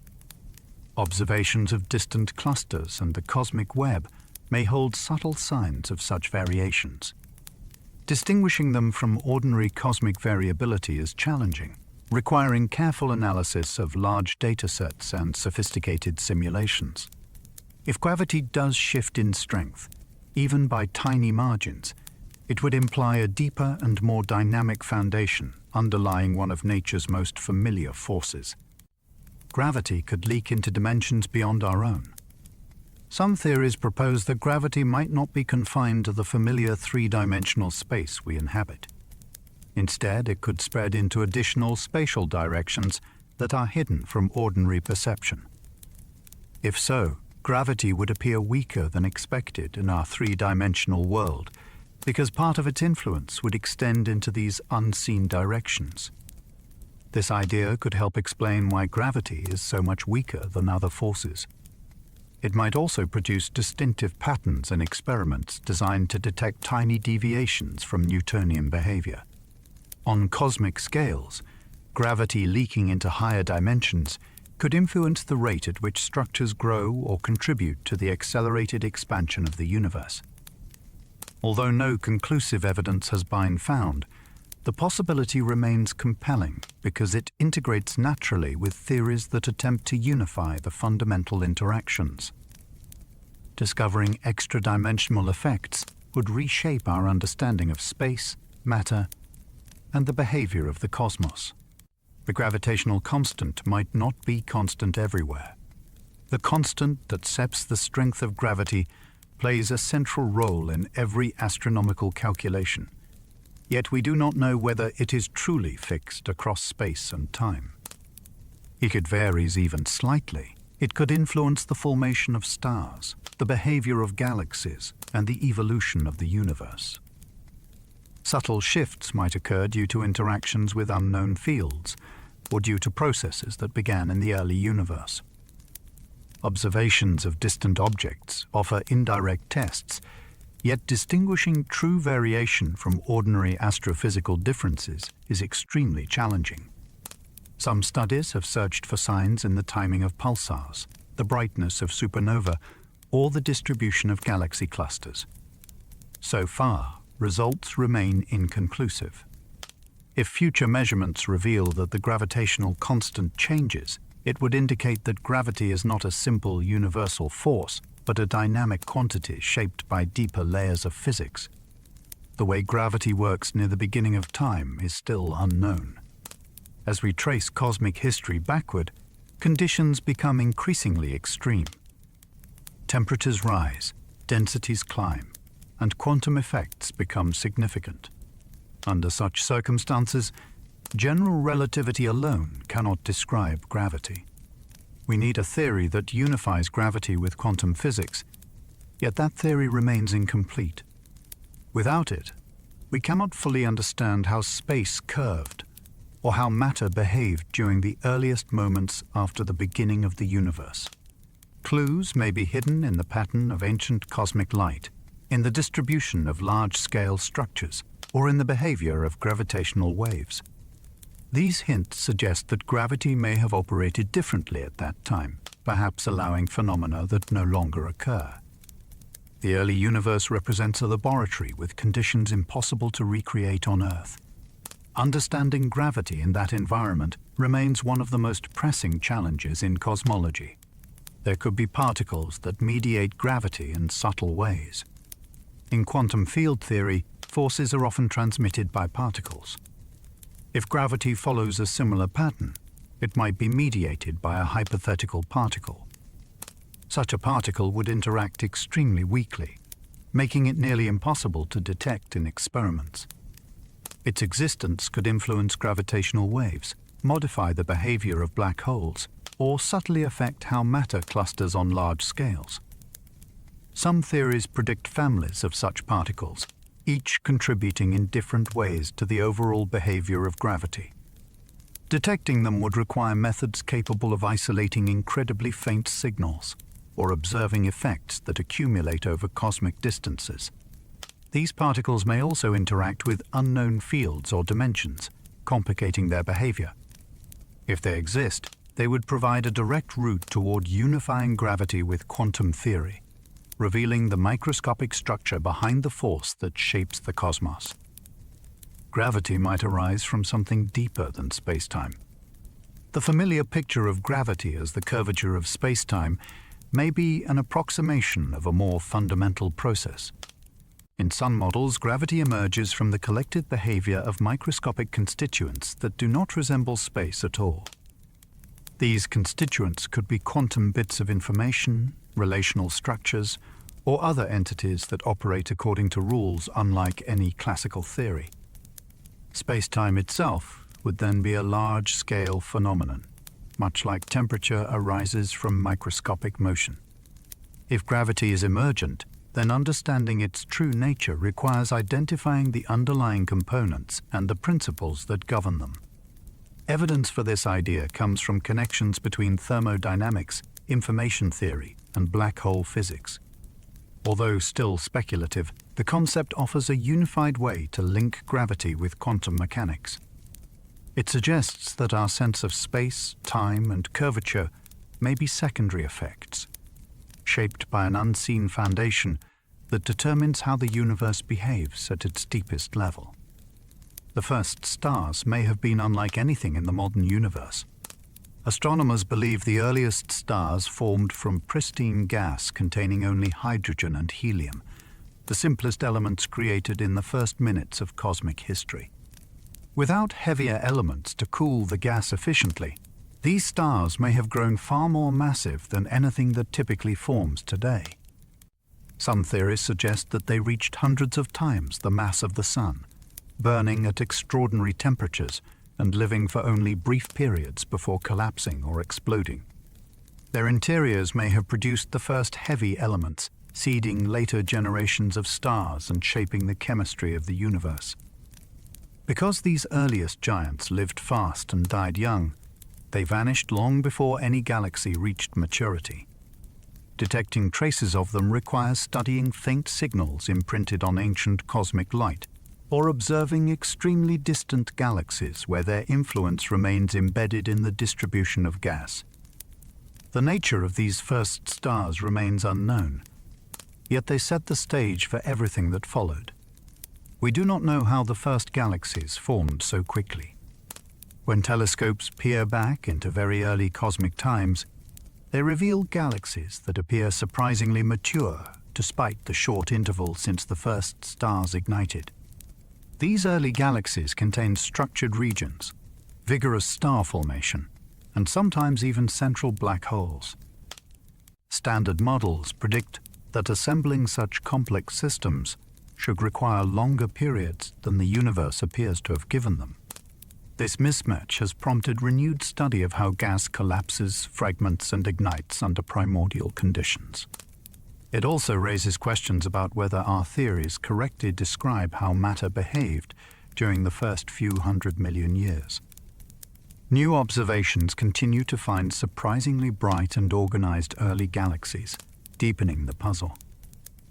Observations of distant clusters and the cosmic web may hold subtle signs of such variations. Distinguishing them from ordinary cosmic variability is challenging, requiring careful analysis of large datasets and sophisticated simulations. If gravity does shift in strength, even by tiny margins, it would imply a deeper and more dynamic foundation underlying one of nature's most familiar forces. Gravity could leak into dimensions beyond our own. Some theories propose that gravity might not be confined to the familiar three-dimensional space we inhabit. Instead, it could spread into additional spatial directions that are hidden from ordinary perception. If so, gravity would appear weaker than expected in our three-dimensional world, because part of its influence would extend into these unseen directions. This idea could help explain why gravity is so much weaker than other forces. It might also produce distinctive patterns in experiments designed to detect tiny deviations from Newtonian behavior. On cosmic scales, gravity leaking into higher dimensions could influence the rate at which structures grow or contribute to the accelerated expansion of the universe. Although no conclusive evidence has been found, the possibility remains compelling because it integrates naturally with theories that attempt to unify the fundamental interactions. Discovering extra-dimensional effects would reshape our understanding of space, matter, and the behavior of the cosmos. The gravitational constant might not be constant everywhere. The constant that sets the strength of gravity plays a central role in every astronomical calculation, yet we do not know whether it is truly fixed across space and time. If it varies even slightly, it could influence the formation of stars, the behavior of galaxies, and the evolution of the universe. Subtle shifts might occur due to interactions with unknown fields, or due to processes that began in the early universe. Observations of distant objects offer indirect tests, yet distinguishing true variation from ordinary astrophysical differences is extremely challenging. Some studies have searched for signs in the timing of pulsars, the brightness of supernova, or the distribution of galaxy clusters. So far, results remain inconclusive. If future measurements reveal that the gravitational constant changes, it would indicate that gravity is not a simple universal force, but a dynamic quantity shaped by deeper layers of physics. The way gravity works near the beginning of time is still unknown. As we trace cosmic history backward, conditions become increasingly extreme. Temperatures rise, densities climb, and quantum effects become significant. Under such circumstances, general relativity alone cannot describe gravity. We need a theory that unifies gravity with quantum physics, yet that theory remains incomplete. Without it, we cannot fully understand how space curved, or how matter behaved during the earliest moments after the beginning of the universe. Clues may be hidden in the pattern of ancient cosmic light, in the distribution of large-scale structures, or in the behavior of gravitational waves. These hints suggest that gravity may have operated differently at that time, perhaps allowing phenomena that no longer occur. The early universe represents a laboratory with conditions impossible to recreate on Earth. Understanding gravity in that environment remains one of the most pressing challenges in cosmology. There could be particles that mediate gravity in subtle ways. In quantum field theory, forces are often transmitted by particles. If gravity follows a similar pattern, it might be mediated by a hypothetical particle. Such a particle would interact extremely weakly, making it nearly impossible to detect in experiments. Its existence could influence gravitational waves, modify the behavior of black holes, or subtly affect how matter clusters on large scales. Some theories predict families of such particles, each contributing in different ways to the overall behavior of gravity. Detecting them would require methods capable of isolating incredibly faint signals, or observing effects that accumulate over cosmic distances. These particles may also interact with unknown fields or dimensions, complicating their behavior. If they exist, they would provide a direct route toward unifying gravity with quantum theory, revealing the microscopic structure behind the force that shapes the cosmos. Gravity might arise from something deeper than space-time. The familiar picture of gravity as the curvature of space-time may be an approximation of a more fundamental process. In some models, gravity emerges from the collective behavior of microscopic constituents that do not resemble space at all. These constituents could be quantum bits of information, relational structures, or other entities that operate according to rules unlike any classical theory. Space-time itself would then be a large-scale phenomenon, much like temperature arises from microscopic motion. If gravity is emergent, then understanding its true nature requires identifying the underlying components and the principles that govern them. Evidence for this idea comes from connections between thermodynamics, information theory, and black hole physics. Although still speculative, the concept offers a unified way to link gravity with quantum mechanics. It suggests that our sense of space, time, and curvature may be secondary effects, shaped by an unseen foundation that determines how the universe behaves at its deepest level. The first stars may have been unlike anything in the modern universe. Astronomers believe the earliest stars formed from pristine gas containing only hydrogen and helium, the simplest elements created in the first minutes of cosmic history. Without heavier elements to cool the gas efficiently, these stars may have grown far more massive than anything that typically forms today. Some theories suggest that they reached hundreds of times the mass of the Sun, burning at extraordinary temperatures and living for only brief periods before collapsing or exploding. Their interiors may have produced the first heavy elements, seeding later generations of stars and shaping the chemistry of the universe. Because these earliest giants lived fast and died young, they vanished long before any galaxy reached maturity. Detecting traces of them requires studying faint signals imprinted on ancient cosmic light, or observing extremely distant galaxies where their influence remains embedded in the distribution of gas. The nature of these first stars remains unknown, yet they set the stage for everything that followed. We do not know how the first galaxies formed so quickly. When telescopes peer back into very early cosmic times, they reveal galaxies that appear surprisingly mature despite the short interval since the first stars ignited. These early galaxies contain structured regions, vigorous star formation, and sometimes even central black holes. Standard models predict that assembling such complex systems should require longer periods than the universe appears to have given them. This mismatch has prompted renewed study of how gas collapses, fragments, and ignites under primordial conditions. It also raises questions about whether our theories correctly describe how matter behaved during the first few 100 million years. New observations continue to find surprisingly bright and organized early galaxies, deepening the puzzle.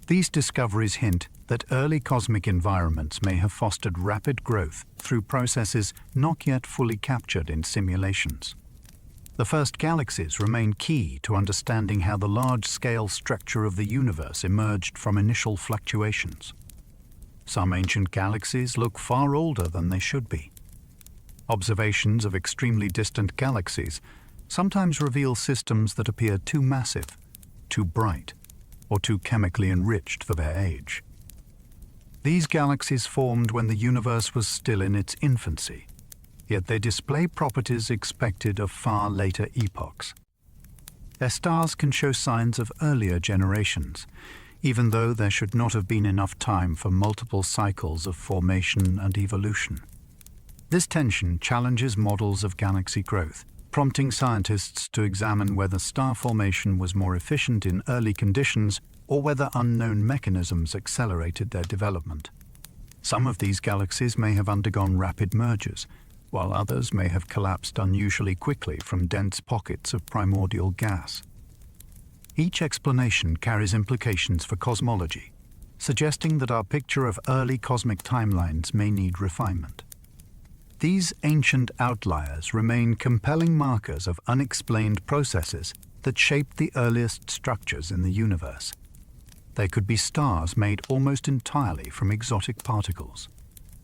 These discoveries hint that early cosmic environments may have fostered rapid growth through processes not yet fully captured in simulations. The first galaxies remain key to understanding how the large-scale structure of the universe emerged from initial fluctuations. Some ancient galaxies look far older than they should be. Observations of extremely distant galaxies sometimes reveal systems that appear too massive, too bright, or too chemically enriched for their age. These galaxies formed when the universe was still in its infancy, yet they display properties expected of far later epochs. Their stars can show signs of earlier generations, even though there should not have been enough time for multiple cycles of formation and evolution. This tension challenges models of galaxy growth, prompting scientists to examine whether star formation was more efficient in early conditions or whether unknown mechanisms accelerated their development. Some of these galaxies may have undergone rapid mergers, while others may have collapsed unusually quickly from dense pockets of primordial gas. Each explanation carries implications for cosmology, suggesting that our picture of early cosmic timelines may need refinement. These ancient outliers remain compelling markers of unexplained processes that shaped the earliest structures in the universe. They could be stars made almost entirely from exotic particles.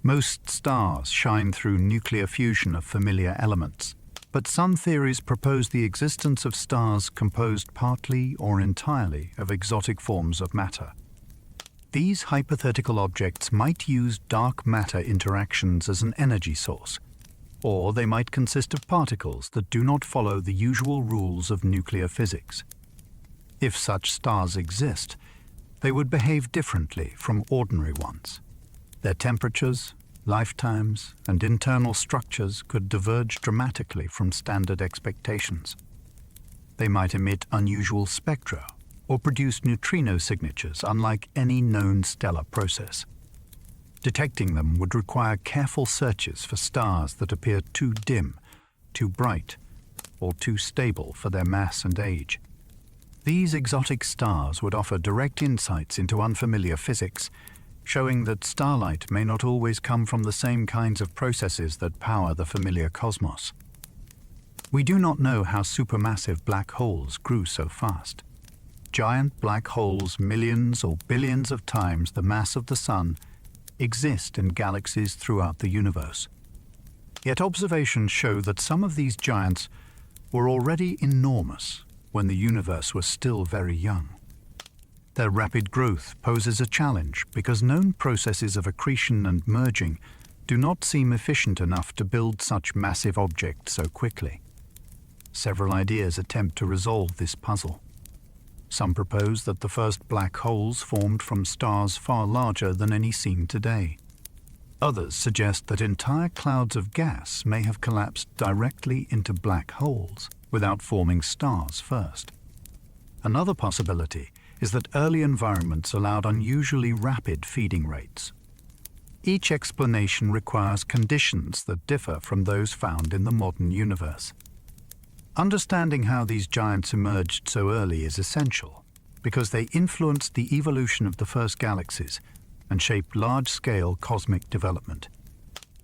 Most stars shine through nuclear fusion of familiar elements, but some theories propose the existence of stars composed partly or entirely of exotic forms of matter. These hypothetical objects might use dark matter interactions as an energy source, or they might consist of particles that do not follow the usual rules of nuclear physics. If such stars exist, they would behave differently from ordinary ones. Their temperatures, lifetimes, and internal structures could diverge dramatically from standard expectations. They might emit unusual spectra or produce neutrino signatures unlike any known stellar process. Detecting them would require careful searches for stars that appear too dim, too bright, or too stable for their mass and age. These exotic stars would offer direct insights into unfamiliar physics, showing that starlight may not always come from the same kinds of processes that power the familiar cosmos. We do not know how supermassive black holes grew so fast. Giant black holes millions or billions of times the mass of the Sun exist in galaxies throughout the universe. Yet observations show that some of these giants were already enormous when the universe was still very young. Their rapid growth poses a challenge because known processes of accretion and merging do not seem efficient enough to build such massive objects so quickly. Several ideas attempt to resolve this puzzle. Some propose that the first black holes formed from stars far larger than any seen today. Others suggest that entire clouds of gas may have collapsed directly into black holes without forming stars first. Another possibility is that early environments allowed unusually rapid feeding rates. Each explanation requires conditions that differ from those found in the modern universe. Understanding how these giants emerged so early is essential because they influenced the evolution of the first galaxies and shaped large-scale cosmic development.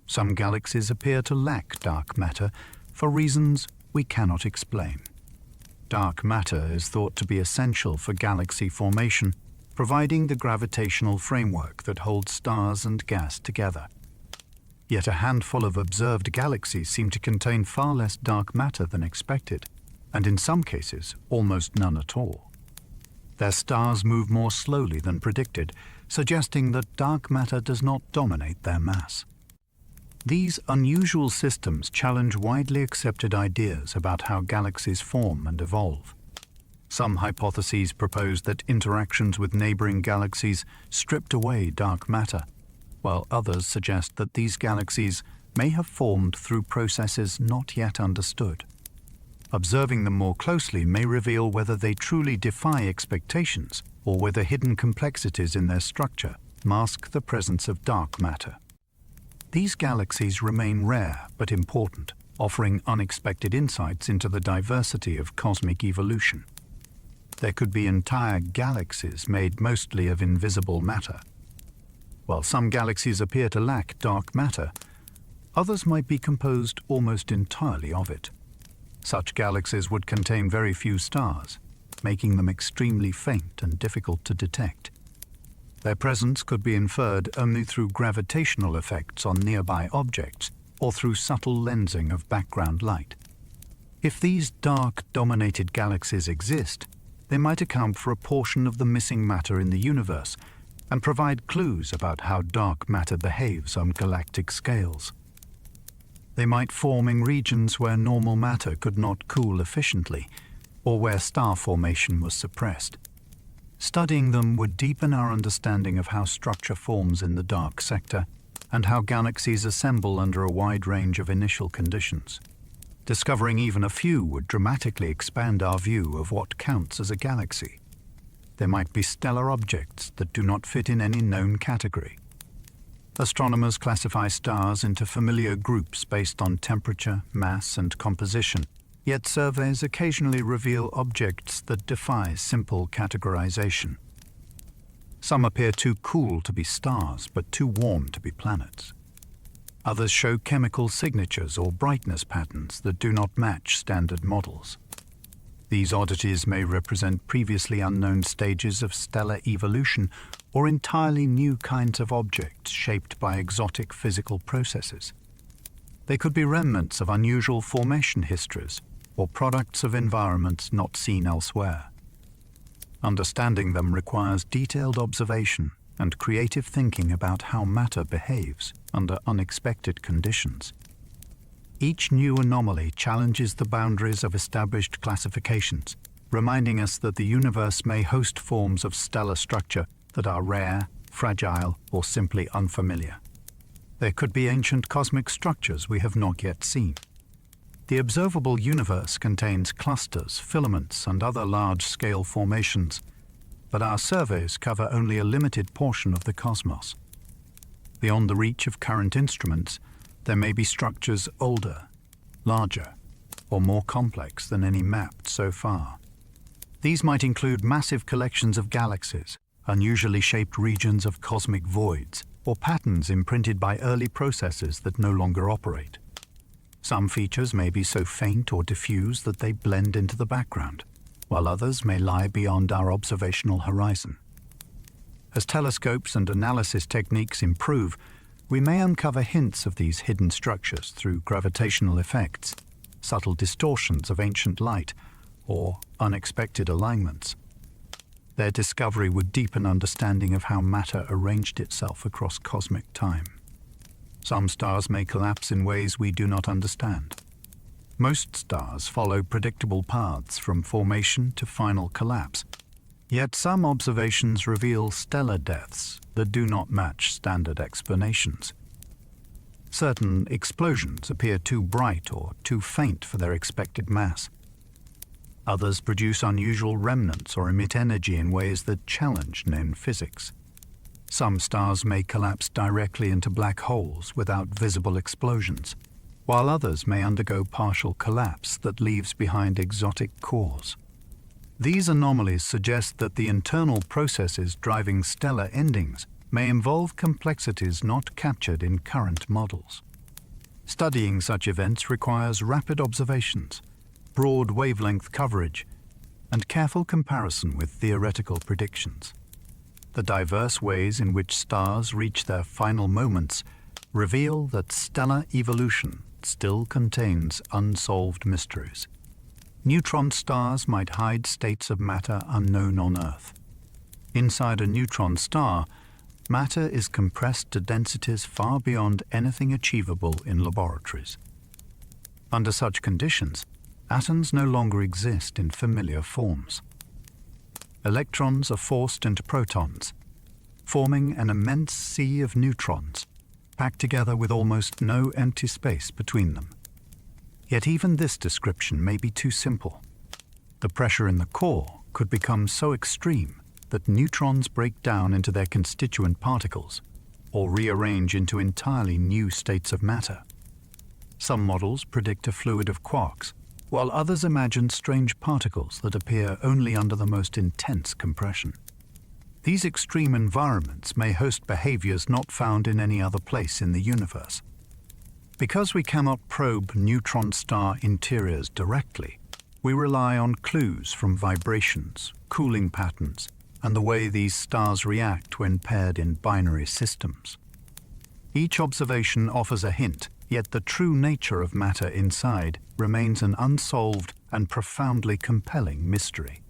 Some galaxies appear to lack dark matter for reasons we cannot explain. Dark matter is thought to be essential for galaxy formation, providing the gravitational framework that holds stars and gas together. Yet a handful of observed galaxies seem to contain far less dark matter than expected, and in some cases, almost none at all. Their stars move more slowly than predicted, suggesting that dark matter does not dominate their mass. These unusual systems challenge widely accepted ideas about how galaxies form and evolve. Some hypotheses propose that interactions with neighboring galaxies stripped away dark matter, while others suggest that these galaxies may have formed through processes not yet understood. Observing them more closely may reveal whether they truly defy expectations or whether hidden complexities in their structure mask the presence of dark matter. These galaxies remain rare but important, offering unexpected insights into the diversity of cosmic evolution. There could be entire galaxies made mostly of invisible matter. While some galaxies appear to lack dark matter, others might be composed almost entirely of it. Such galaxies would contain very few stars, making them extremely faint and difficult to detect. Their presence could be inferred only through gravitational effects on nearby objects or through subtle lensing of background light. If these dark-dominated galaxies exist, they might account for a portion of the missing matter in the universe and provide clues about how dark matter behaves on galactic scales. They might form in regions where normal matter could not cool efficiently, or where star formation was suppressed. Studying them would deepen our understanding of how structure forms in the dark sector and how galaxies assemble under a wide range of initial conditions. Discovering even a few would dramatically expand our view of what counts as a galaxy. There might be stellar objects that do not fit in any known category. Astronomers classify stars into familiar groups based on temperature, mass, and composition, Yet surveys occasionally reveal objects that defy simple categorization. Some appear too cool to be stars, but too warm to be planets. Others show chemical signatures or brightness patterns that do not match standard models. These oddities may represent previously unknown stages of stellar evolution or entirely new kinds of objects shaped by exotic physical processes. They could be remnants of unusual formation histories or products of environments not seen elsewhere. Understanding them requires detailed observation and creative thinking about how matter behaves under unexpected conditions. Each new anomaly challenges the boundaries of established classifications, reminding us that the universe may host forms of stellar structure that are rare, fragile, or simply unfamiliar. There could be ancient cosmic structures we have not yet seen. The observable universe contains clusters, filaments, and other large-scale formations, but our surveys cover only a limited portion of the cosmos. Beyond the reach of current instruments, there may be structures older, larger, or more complex than any mapped so far. These might include massive collections of galaxies, unusually shaped regions of cosmic voids, or patterns imprinted by early processes that no longer operate. Some features may be so faint or diffuse that they blend into the background, while others may lie beyond our observational horizon. As telescopes and analysis techniques improve, we may uncover hints of these hidden structures through gravitational effects, subtle distortions of ancient light, or unexpected alignments. Their discovery would deepen understanding of how matter arranged itself across cosmic time. Some stars may collapse in ways we do not understand. Most stars follow predictable paths from formation to final collapse, yet some observations reveal stellar deaths that do not match standard explanations. Certain explosions appear too bright or too faint for their expected mass. Others produce unusual remnants or emit energy in ways that challenge known physics. Some stars may collapse directly into black holes without visible explosions, while others may undergo partial collapse that leaves behind exotic cores. These anomalies suggest that the internal processes driving stellar endings may involve complexities not captured in current models. Studying such events requires rapid observations, broad wavelength coverage, and careful comparison with theoretical predictions. The diverse ways in which stars reach their final moments reveal that stellar evolution still contains unsolved mysteries. Neutron stars might hide states of matter unknown on Earth. Inside a neutron star, matter is compressed to densities far beyond anything achievable in laboratories. Under such conditions, atoms no longer exist in familiar forms. Electrons are forced into protons, forming an immense sea of neutrons, packed together with almost no empty space between them. Yet even this description may be too simple. The pressure in the core could become so extreme that neutrons break down into their constituent particles, or rearrange into entirely new states of matter. Some models predict a fluid of quarks, while others imagine strange particles that appear only under the most intense compression. These extreme environments may host behaviors not found in any other place in the universe. Because we cannot probe neutron star interiors directly, we rely on clues from vibrations, cooling patterns, and the way these stars react when paired in binary systems. Each observation offers a hint, yet the true nature of matter inside remains an unsolved and profoundly compelling mystery.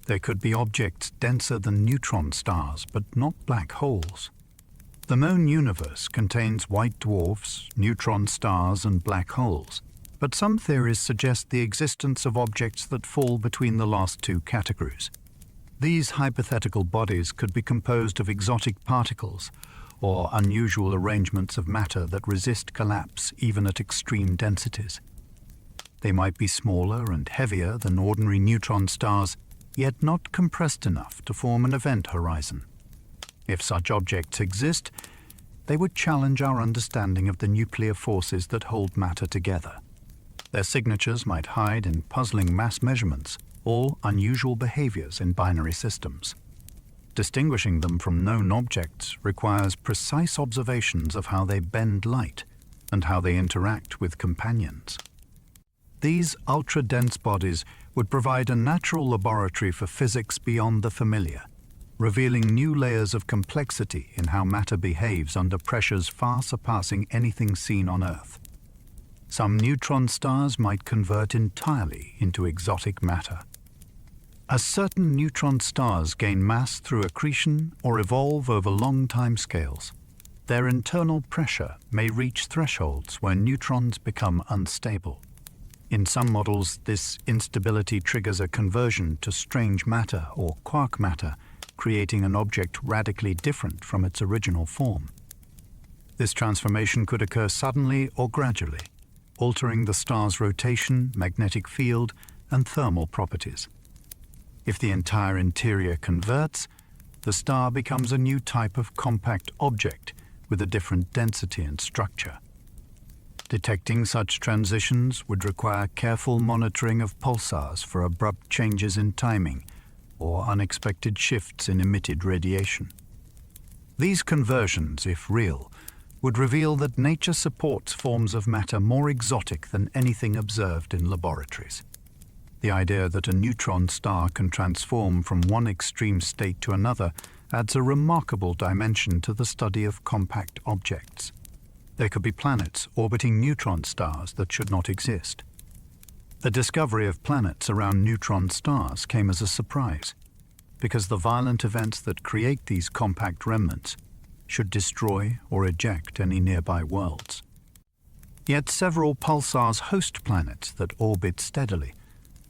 There could be objects denser than neutron stars, but not black holes. The known universe contains white dwarfs, neutron stars, and black holes, but some theories suggest the existence of objects that fall between the last two categories. These hypothetical bodies could be composed of exotic particles or unusual arrangements of matter that resist collapse even at extreme densities. They might be smaller and heavier than ordinary neutron stars, yet not compressed enough to form an event horizon. If such objects exist, they would challenge our understanding of the nuclear forces that hold matter together. Their signatures might hide in puzzling mass measurements or unusual behaviors in binary systems. Distinguishing them from known objects requires precise observations of how they bend light and how they interact with companions. These ultra-dense bodies would provide a natural laboratory for physics beyond the familiar, revealing new layers of complexity in how matter behaves under pressures far surpassing anything seen on Earth. Some neutron stars might convert entirely into exotic matter. As certain neutron stars gain mass through accretion or evolve over long timescales, their internal pressure may reach thresholds where neutrons become unstable. In some models, this instability triggers a conversion to strange matter or quark matter, creating an object radically different from its original form. This transformation could occur suddenly or gradually, altering the star's rotation, magnetic field, and thermal properties. If the entire interior converts, the star becomes a new type of compact object with a different density and structure. Detecting such transitions would require careful monitoring of pulsars for abrupt changes in timing or unexpected shifts in emitted radiation. These conversions, if real, would reveal that nature supports forms of matter more exotic than anything observed in laboratories. The idea that a neutron star can transform from one extreme state to another adds a remarkable dimension to the study of compact objects. There could be planets orbiting neutron stars that should not exist. The discovery of planets around neutron stars came as a surprise, because the violent events that create these compact remnants should destroy or eject any nearby worlds. Yet several pulsars host planets that orbit steadily,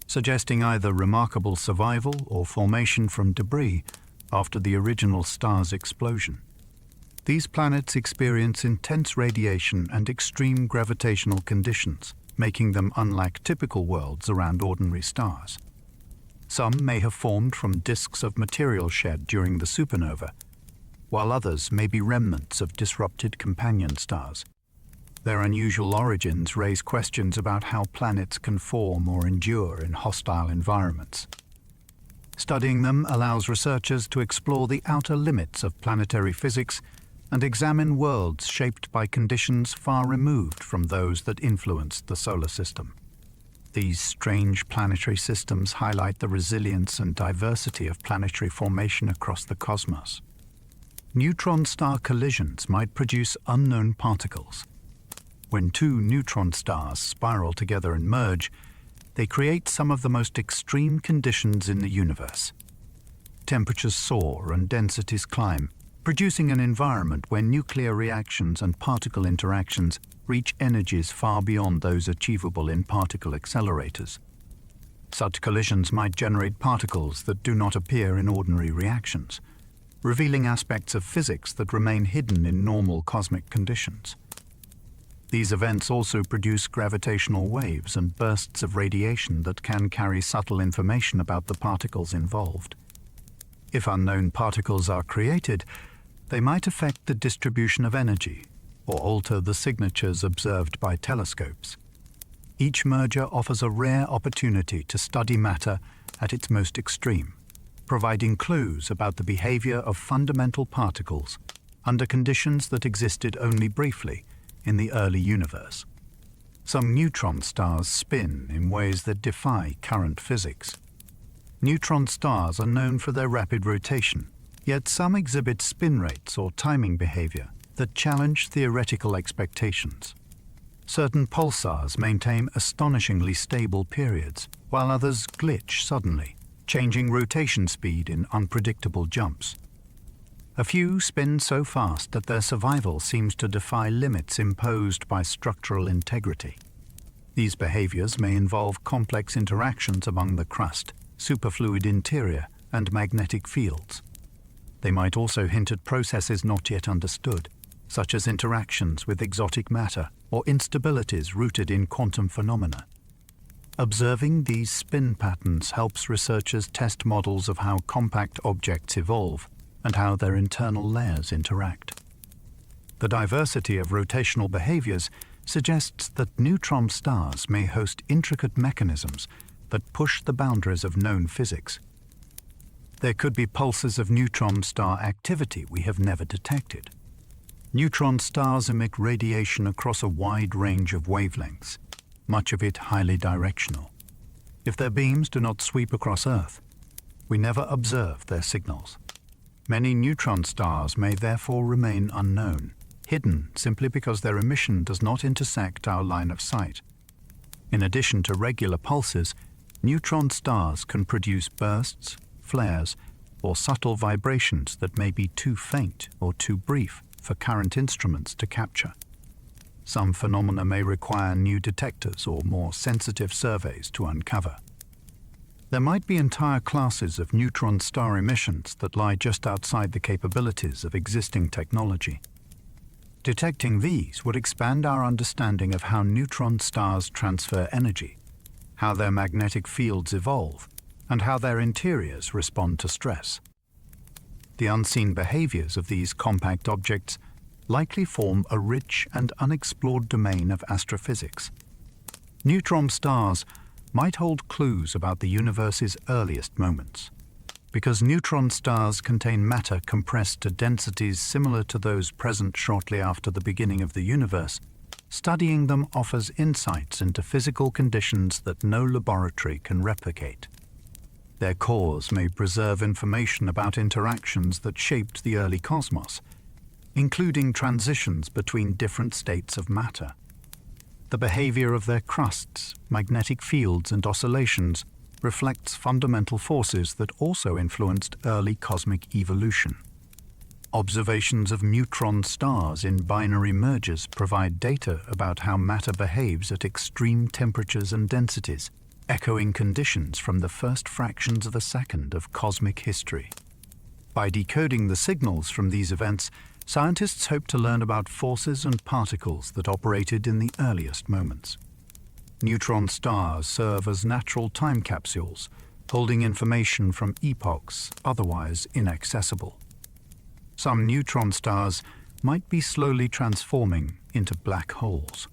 suggesting either remarkable survival or formation from debris after the original star's explosion. These planets experience intense radiation and extreme gravitational conditions, making them unlike typical worlds around ordinary stars. Some may have formed from disks of material shed during the supernova, while others may be remnants of disrupted companion stars. Their unusual origins raise questions about how planets can form or endure in hostile environments. Studying them allows researchers to explore the outer limits of planetary physics and examine worlds shaped by conditions far removed from those that influenced the solar system. These strange planetary systems highlight the resilience and diversity of planetary formation across the cosmos. Neutron star collisions might produce unknown particles. When two neutron stars spiral together and merge, they create some of the most extreme conditions in the universe. Temperatures soar and densities climb, producing an environment where nuclear reactions and particle interactions reach energies far beyond those achievable in particle accelerators. Such collisions might generate particles that do not appear in ordinary reactions, revealing aspects of physics that remain hidden in normal cosmic conditions. These events also produce gravitational waves and bursts of radiation that can carry subtle information about the particles involved. If unknown particles are created, they might affect the distribution of energy or alter the signatures observed by telescopes. Each merger offers a rare opportunity to study matter at its most extreme, providing clues about the behavior of fundamental particles under conditions that existed only briefly in the early universe. Some neutron stars spin in ways that defy current physics. Neutron stars are known for their rapid rotation, yet some exhibit spin rates or timing behavior that challenge theoretical expectations. Certain pulsars maintain astonishingly stable periods, while others glitch suddenly, changing rotation speed in unpredictable jumps. A few spin so fast that their survival seems to defy limits imposed by structural integrity. These behaviors may involve complex interactions among the crust, superfluid interior, and magnetic fields. They might also hint at processes not yet understood, such as interactions with exotic matter or instabilities rooted in quantum phenomena. Observing these spin patterns helps researchers test models of how compact objects evolve and how their internal layers interact. The diversity of rotational behaviors suggests that neutron stars may host intricate mechanisms that push the boundaries of known physics. There could be pulses of neutron star activity we have never detected. Neutron stars emit radiation across a wide range of wavelengths, much of it highly directional. If their beams do not sweep across Earth, we never observe their signals. Many neutron stars may therefore remain unknown, hidden simply because their emission does not intersect our line of sight. In addition to regular pulses, neutron stars can produce bursts, flares, or subtle vibrations that may be too faint or too brief for current instruments to capture. Some phenomena may require new detectors or more sensitive surveys to uncover. There might be entire classes of neutron star emissions that lie just outside the capabilities of existing technology. Detecting these would expand our understanding of how neutron stars transfer energy, how their magnetic fields evolve, and how their interiors respond to stress. The unseen behaviors of these compact objects likely form a rich and unexplored domain of astrophysics. Neutron stars might hold clues about the universe's earliest moments. Because neutron stars contain matter compressed to densities similar to those present shortly after the beginning of the universe, studying them offers insights into physical conditions that no laboratory can replicate. Their cores may preserve information about interactions that shaped the early cosmos, including transitions between different states of matter. The behavior of their crusts, magnetic fields, and oscillations reflects fundamental forces that also influenced early cosmic evolution. Observations of neutron stars in binary mergers provide data about how matter behaves at extreme temperatures and densities, echoing conditions from the first fractions of a second of cosmic history. By decoding the signals from these events, scientists hope to learn about forces and particles that operated in the earliest moments. Neutron stars serve as natural time capsules, holding information from epochs otherwise inaccessible. Some neutron stars might be slowly transforming into black holes.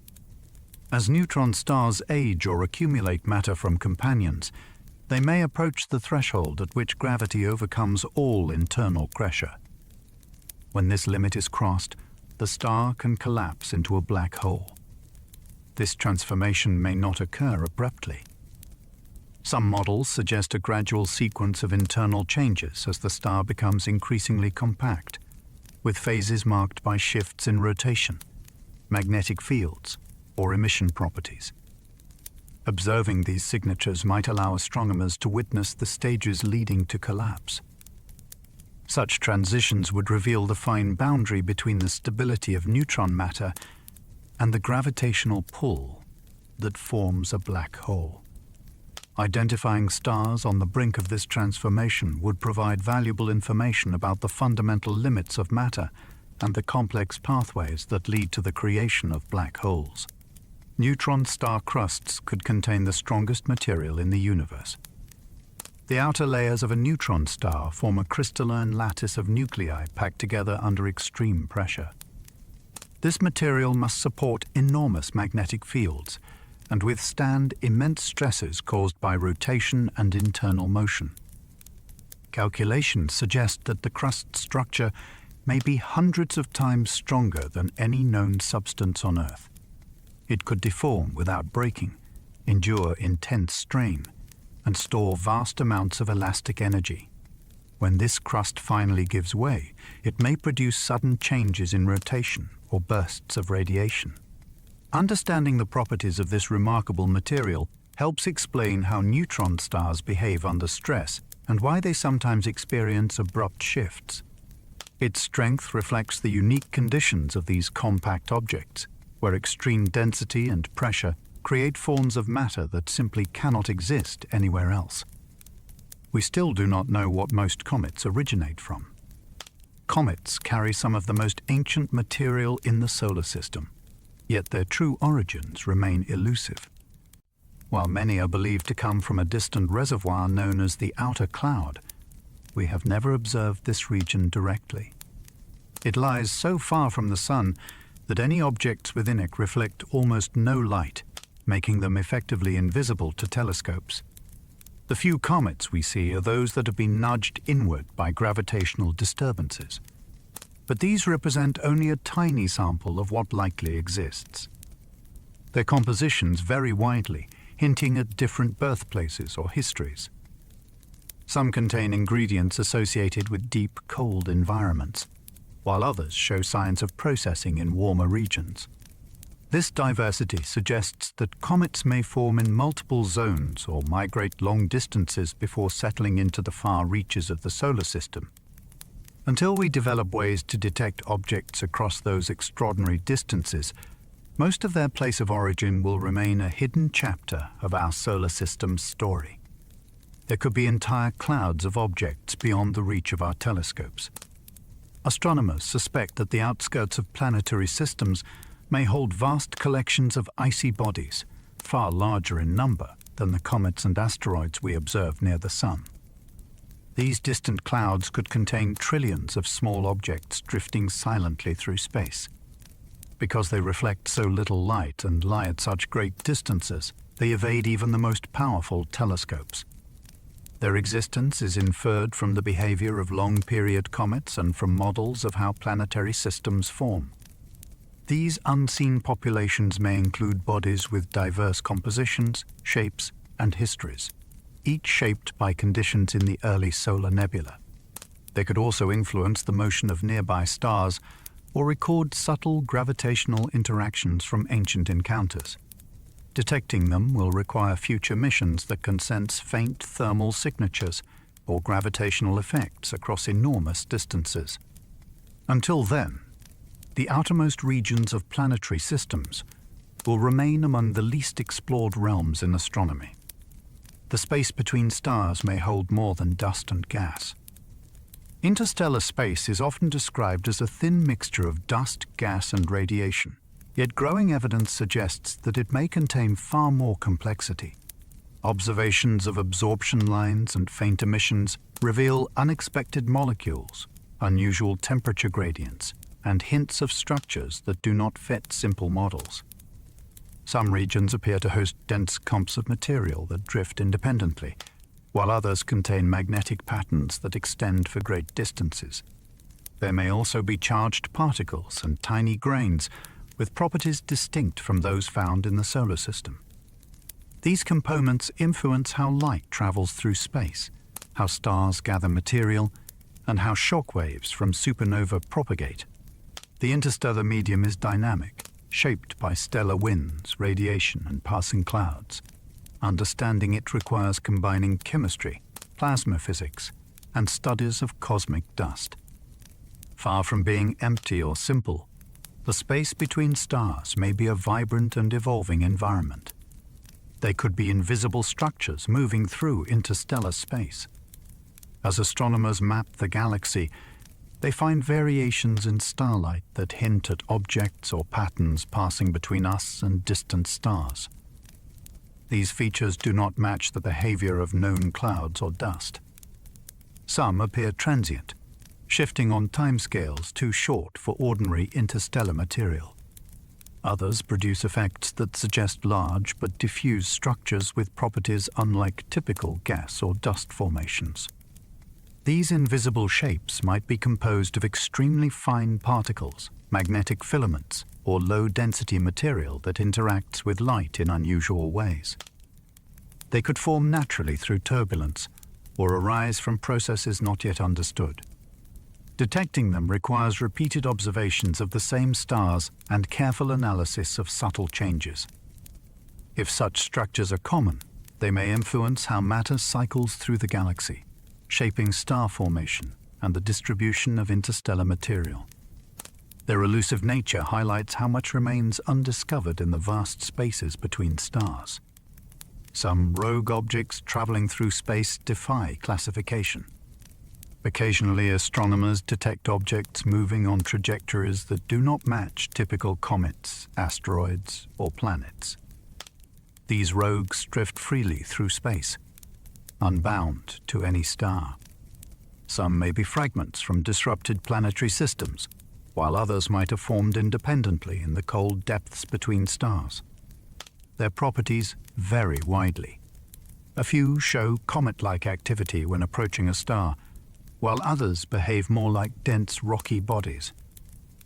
As neutron stars age or accumulate matter from companions, they may approach the threshold at which gravity overcomes all internal pressure. When this limit is crossed, the star can collapse into a black hole. This transformation may not occur abruptly. Some models suggest a gradual sequence of internal changes as the star becomes increasingly compact, with phases marked by shifts in rotation, magnetic fields, or emission properties. Observing these signatures might allow astronomers to witness the stages leading to collapse. Such transitions would reveal the fine boundary between the stability of neutron matter and the gravitational pull that forms a black hole. Identifying stars on the brink of this transformation would provide valuable information about the fundamental limits of matter and the complex pathways that lead to the creation of black holes. Neutron star crusts could contain the strongest material in the universe. The outer layers of a neutron star form a crystalline lattice of nuclei packed together under extreme pressure. This material must support enormous magnetic fields and withstand immense stresses caused by rotation and internal motion. Calculations suggest that the crust structure may be hundreds of times stronger than any known substance on Earth. It could deform without breaking, endure intense strain, and store vast amounts of elastic energy. When this crust finally gives way, it may produce sudden changes in rotation or bursts of radiation. Understanding the properties of this remarkable material helps explain how neutron stars behave under stress and why they sometimes experience abrupt shifts. Its strength reflects the unique conditions of these compact objects, where extreme density and pressure create forms of matter that simply cannot exist anywhere else. We still do not know what most comets originate from. Comets carry some of the most ancient material in the solar system, yet their true origins remain elusive. While many are believed to come from a distant reservoir known as the outer cloud, we have never observed this region directly. It lies so far from the Sun that any objects within it reflect almost no light, making them effectively invisible to telescopes. The few comets we see are those that have been nudged inward by gravitational disturbances. But these represent only a tiny sample of what likely exists. Their compositions vary widely, hinting at different birthplaces or histories. Some contain ingredients associated with deep, cold environments, while others show signs of processing in warmer regions. This diversity suggests that comets may form in multiple zones or migrate long distances before settling into the far reaches of the solar system. Until we develop ways to detect objects across those extraordinary distances, most of their place of origin will remain a hidden chapter of our solar system's story. There could be entire clouds of objects beyond the reach of our telescopes. Astronomers suspect that the outskirts of planetary systems may hold vast collections of icy bodies, far larger in number than the comets and asteroids we observe near the Sun. These distant clouds could contain trillions of small objects drifting silently through space. Because they reflect so little light and lie at such great distances, they evade even the most powerful telescopes. Their existence is inferred from the behavior of long-period comets and from models of how planetary systems form. These unseen populations may include bodies with diverse compositions, shapes, and histories, each shaped by conditions in the early solar nebula. They could also influence the motion of nearby stars or record subtle gravitational interactions from ancient encounters. Detecting them will require future missions that can sense faint thermal signatures or gravitational effects across enormous distances. Until then, the outermost regions of planetary systems will remain among the least explored realms in astronomy. The space between stars may hold more than dust and gas. Interstellar space is often described as a thin mixture of dust, gas, and radiation, yet growing evidence suggests that it may contain far more complexity. Observations of absorption lines and faint emissions reveal unexpected molecules, unusual temperature gradients, and hints of structures that do not fit simple models. Some regions appear to host dense clumps of material that drift independently, while others contain magnetic patterns that extend for great distances. There may also be charged particles and tiny grains with properties distinct from those found in the solar system. These components influence how light travels through space, how stars gather material, and how shock waves from supernova propagate. The interstellar medium is dynamic, shaped by stellar winds, radiation, and passing clouds. Understanding it requires combining chemistry, plasma physics, and studies of cosmic dust. Far from being empty or simple, the space between stars may be a vibrant and evolving environment. They could be invisible structures moving through interstellar space. As astronomers map the galaxy, they find variations in starlight that hint at objects or patterns passing between us and distant stars. These features do not match the behavior of known clouds or dust. Some appear transient, shifting on timescales too short for ordinary interstellar material. Others produce effects that suggest large but diffuse structures with properties unlike typical gas or dust formations. These invisible shapes might be composed of extremely fine particles, magnetic filaments, or low-density material that interacts with light in unusual ways. They could form naturally through turbulence or arise from processes not yet understood. Detecting them requires repeated observations of the same stars and careful analysis of subtle changes. If such structures are common, they may influence how matter cycles through the galaxy, shaping star formation and the distribution of interstellar material. Their elusive nature highlights how much remains undiscovered in the vast spaces between stars. Some rogue objects traveling through space defy classification. Occasionally, astronomers detect objects moving on trajectories that do not match typical comets, asteroids, or planets. These rogues drift freely through space, unbound to any star. Some may be fragments from disrupted planetary systems, while others might have formed independently in the cold depths between stars. Their properties vary widely. A few show comet-like activity when approaching a star, while others behave more like dense rocky bodies.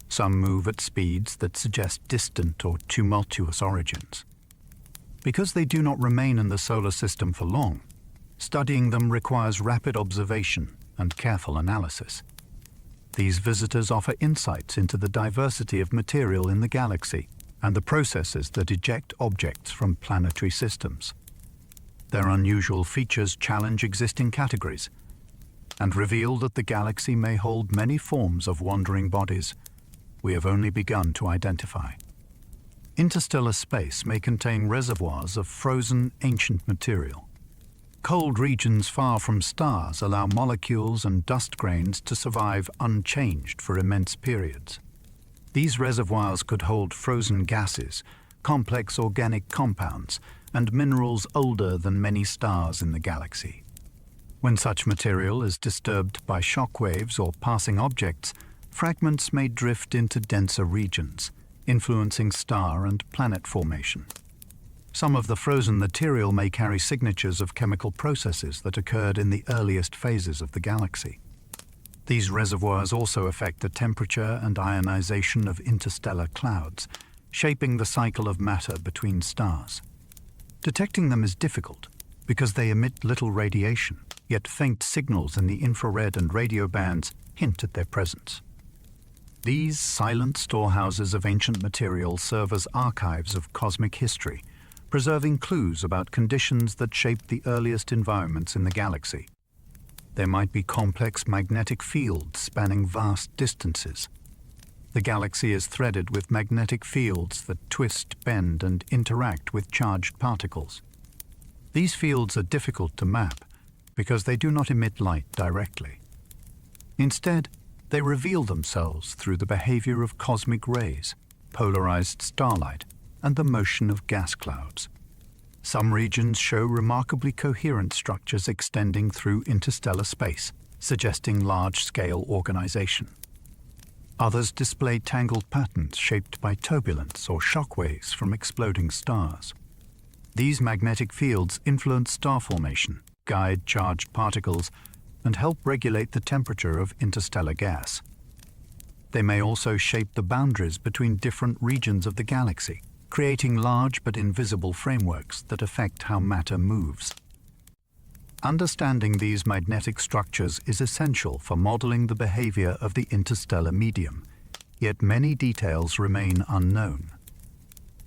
Some move at speeds that suggest distant or tumultuous origins. Because they do not remain in the solar system for long, studying them requires rapid observation and careful analysis. These visitors offer insights into the diversity of material in the galaxy and the processes that eject objects from planetary systems. Their unusual features challenge existing categories and reveal that the galaxy may hold many forms of wandering bodies we have only begun to identify. Interstellar space may contain reservoirs of frozen ancient material. Cold regions far from stars allow molecules and dust grains to survive unchanged for immense periods. These reservoirs could hold frozen gases, complex organic compounds, and minerals older than many stars in the galaxy. When such material is disturbed by shock waves or passing objects, fragments may drift into denser regions, influencing star and planet formation. Some of the frozen material may carry signatures of chemical processes that occurred in the earliest phases of the galaxy. These reservoirs also affect the temperature and ionization of interstellar clouds, shaping the cycle of matter between stars. Detecting them is difficult because they emit little radiation, yet faint signals in the infrared and radio bands hint at their presence. These silent storehouses of ancient material serve as archives of cosmic history, preserving clues about conditions that shaped the earliest environments in the galaxy. There might be complex magnetic fields spanning vast distances. The galaxy is threaded with magnetic fields that twist, bend, and interact with charged particles. These fields are difficult to map because they do not emit light directly. Instead, they reveal themselves through the behavior of cosmic rays, polarized starlight, and the motion of gas clouds. Some regions show remarkably coherent structures extending through interstellar space, suggesting large-scale organization. Others display tangled patterns shaped by turbulence or shock waves from exploding stars. These magnetic fields influence star formation, guide charged particles, and help regulate the temperature of interstellar gas. They may also shape the boundaries between different regions of the galaxy, creating large but invisible frameworks that affect how matter moves. Understanding these magnetic structures is essential for modeling the behavior of the interstellar medium, yet many details remain unknown.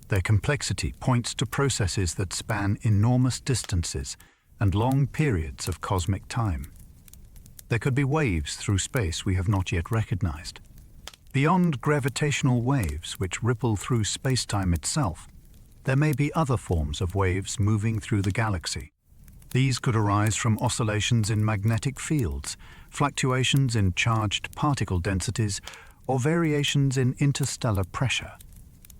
Their complexity points to processes that span enormous distances and long periods of cosmic time. There could be waves through space we have not yet recognized. Beyond gravitational waves which ripple through space-time itself, there may be other forms of waves moving through the galaxy. These could arise from oscillations in magnetic fields, fluctuations in charged particle densities, or variations in interstellar pressure.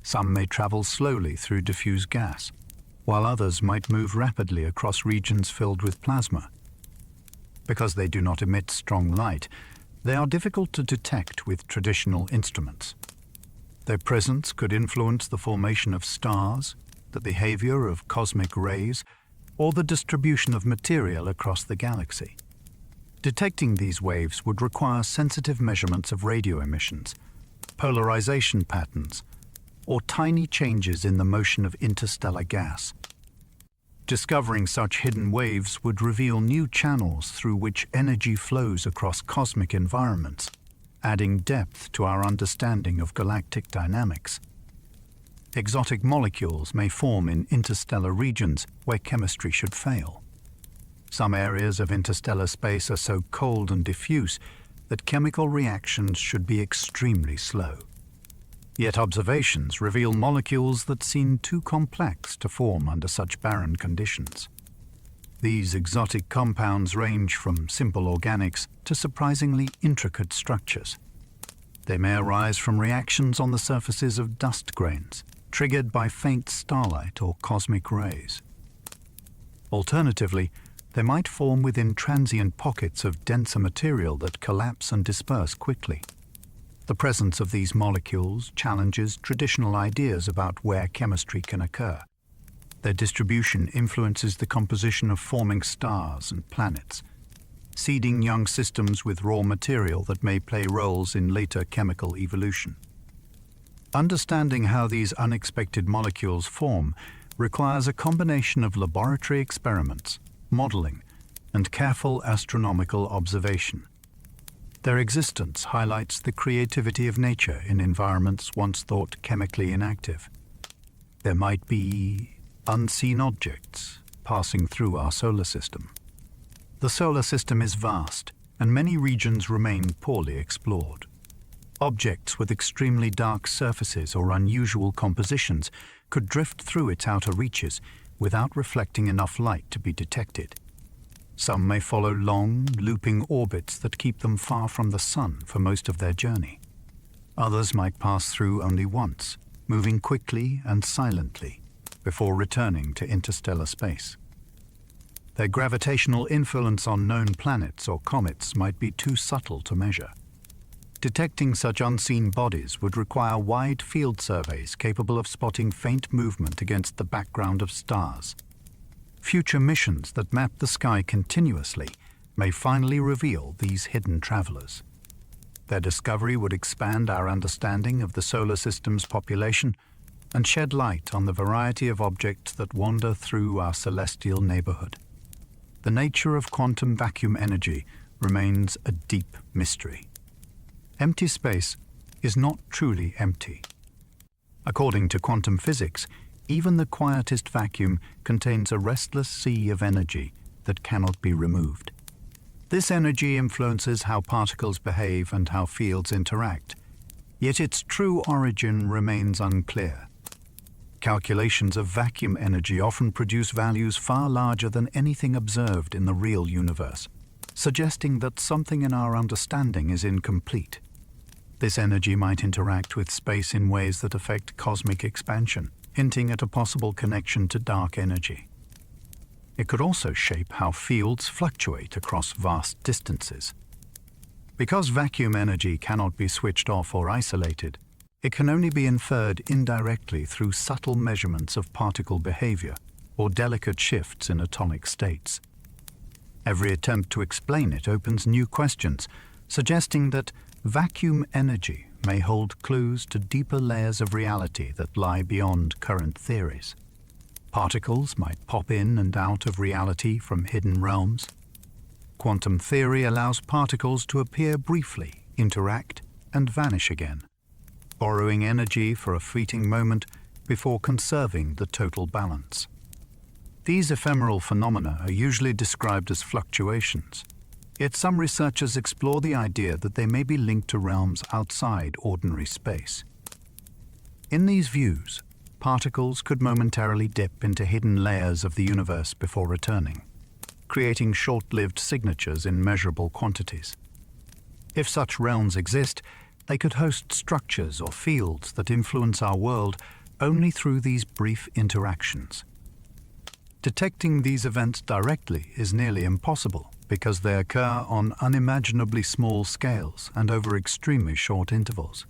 Some may travel slowly through diffuse gas, while others might move rapidly across regions filled with plasma. Because they do not emit strong light, they are difficult to detect with traditional instruments. Their presence could influence the formation of stars, the behavior of cosmic rays, or the distribution of material across the galaxy. Detecting these waves would require sensitive measurements of radio emissions, polarization patterns, or tiny changes in the motion of interstellar gas. Discovering such hidden waves would reveal new channels through which energy flows across cosmic environments, adding depth to our understanding of galactic dynamics. Exotic molecules may form in interstellar regions where chemistry should fail. Some areas of interstellar space are so cold and diffuse that chemical reactions should be extremely slow. Yet observations reveal molecules that seem too complex to form under such barren conditions. These exotic compounds range from simple organics to surprisingly intricate structures. They may arise from reactions on the surfaces of dust grains, triggered by faint starlight or cosmic rays. Alternatively, they might form within transient pockets of denser material that collapse and disperse quickly. The presence of these molecules challenges traditional ideas about where chemistry can occur. Their distribution influences the composition of forming stars and planets, seeding young systems with raw material that may play roles in later chemical evolution. Understanding how these unexpected molecules form requires a combination of laboratory experiments, modeling, and careful astronomical observation. Their existence highlights the creativity of nature in environments once thought chemically inactive. There might be unseen objects passing through our solar system. The solar system is vast, and many regions remain poorly explored. Objects with extremely dark surfaces or unusual compositions could drift through its outer reaches without reflecting enough light to be detected. Some may follow long, looping orbits that keep them far from the sun for most of their journey. Others might pass through only once, moving quickly and silently before returning to interstellar space. Their gravitational influence on known planets or comets might be too subtle to measure. Detecting such unseen bodies would require wide field surveys capable of spotting faint movement against the background of stars. Future missions that map the sky continuously may finally reveal these hidden travelers. Their discovery would expand our understanding of the solar system's population and shed light on the variety of objects that wander through our celestial neighborhood. The nature of quantum vacuum energy remains a deep mystery. Empty space is not truly empty. According to quantum physics, even the quietest vacuum contains a restless sea of energy that cannot be removed. This energy influences how particles behave and how fields interact, yet its true origin remains unclear. Calculations of vacuum energy often produce values far larger than anything observed in the real universe, suggesting that something in our understanding is incomplete. This energy might interact with space in ways that affect cosmic expansion, hinting at a possible connection to dark energy. It could also shape how fields fluctuate across vast distances. Because vacuum energy cannot be switched off or isolated, it can only be inferred indirectly through subtle measurements of particle behavior or delicate shifts in atomic states. Every attempt to explain it opens new questions, suggesting that vacuum energy may hold clues to deeper layers of reality that lie beyond current theories. Particles might pop in and out of reality from hidden realms. Quantum theory allows particles to appear briefly, interact, and vanish again, borrowing energy for a fleeting moment before conserving the total balance. These ephemeral phenomena are usually described as fluctuations, yet some researchers explore the idea that they may be linked to realms outside ordinary space. In these views, particles could momentarily dip into hidden layers of the universe before returning, creating short-lived signatures in measurable quantities. If such realms exist, they could host structures or fields that influence our world only through these brief interactions. Detecting these events directly is nearly impossible because they occur on unimaginably small scales and over extremely short intervals.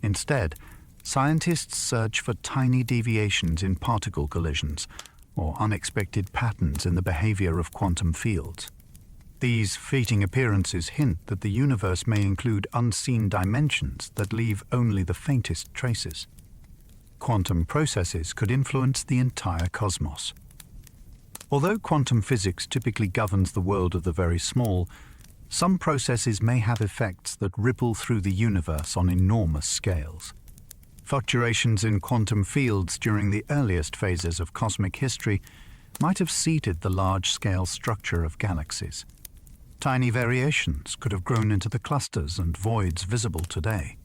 Instead, scientists search for tiny deviations in particle collisions or unexpected patterns in the behavior of quantum fields. These fleeting appearances hint that the universe may include unseen dimensions that leave only the faintest traces. Quantum processes could influence the entire cosmos. Although quantum physics typically governs the world of the very small, some processes may have effects that ripple through the universe on enormous scales. Fluctuations in quantum fields during the earliest phases of cosmic history might have seeded the large-scale structure of galaxies. Tiny variations could have grown into the clusters and voids visible today.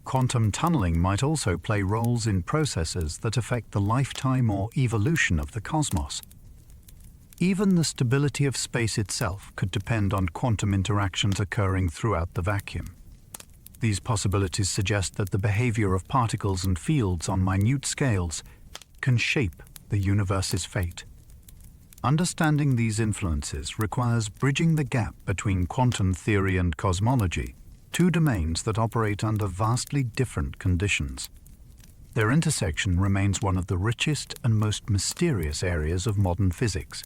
Quantum tunneling might also play roles in processes that affect the lifetime or evolution of the cosmos. Even the stability of space itself could depend on quantum interactions occurring throughout the vacuum. These possibilities suggest that the behavior of particles and fields on minute scales can shape the universe's fate. Understanding these influences requires bridging the gap between quantum theory and cosmology two domains that operate under vastly different conditions. Their intersection remains one of the richest and most mysterious areas of modern physics.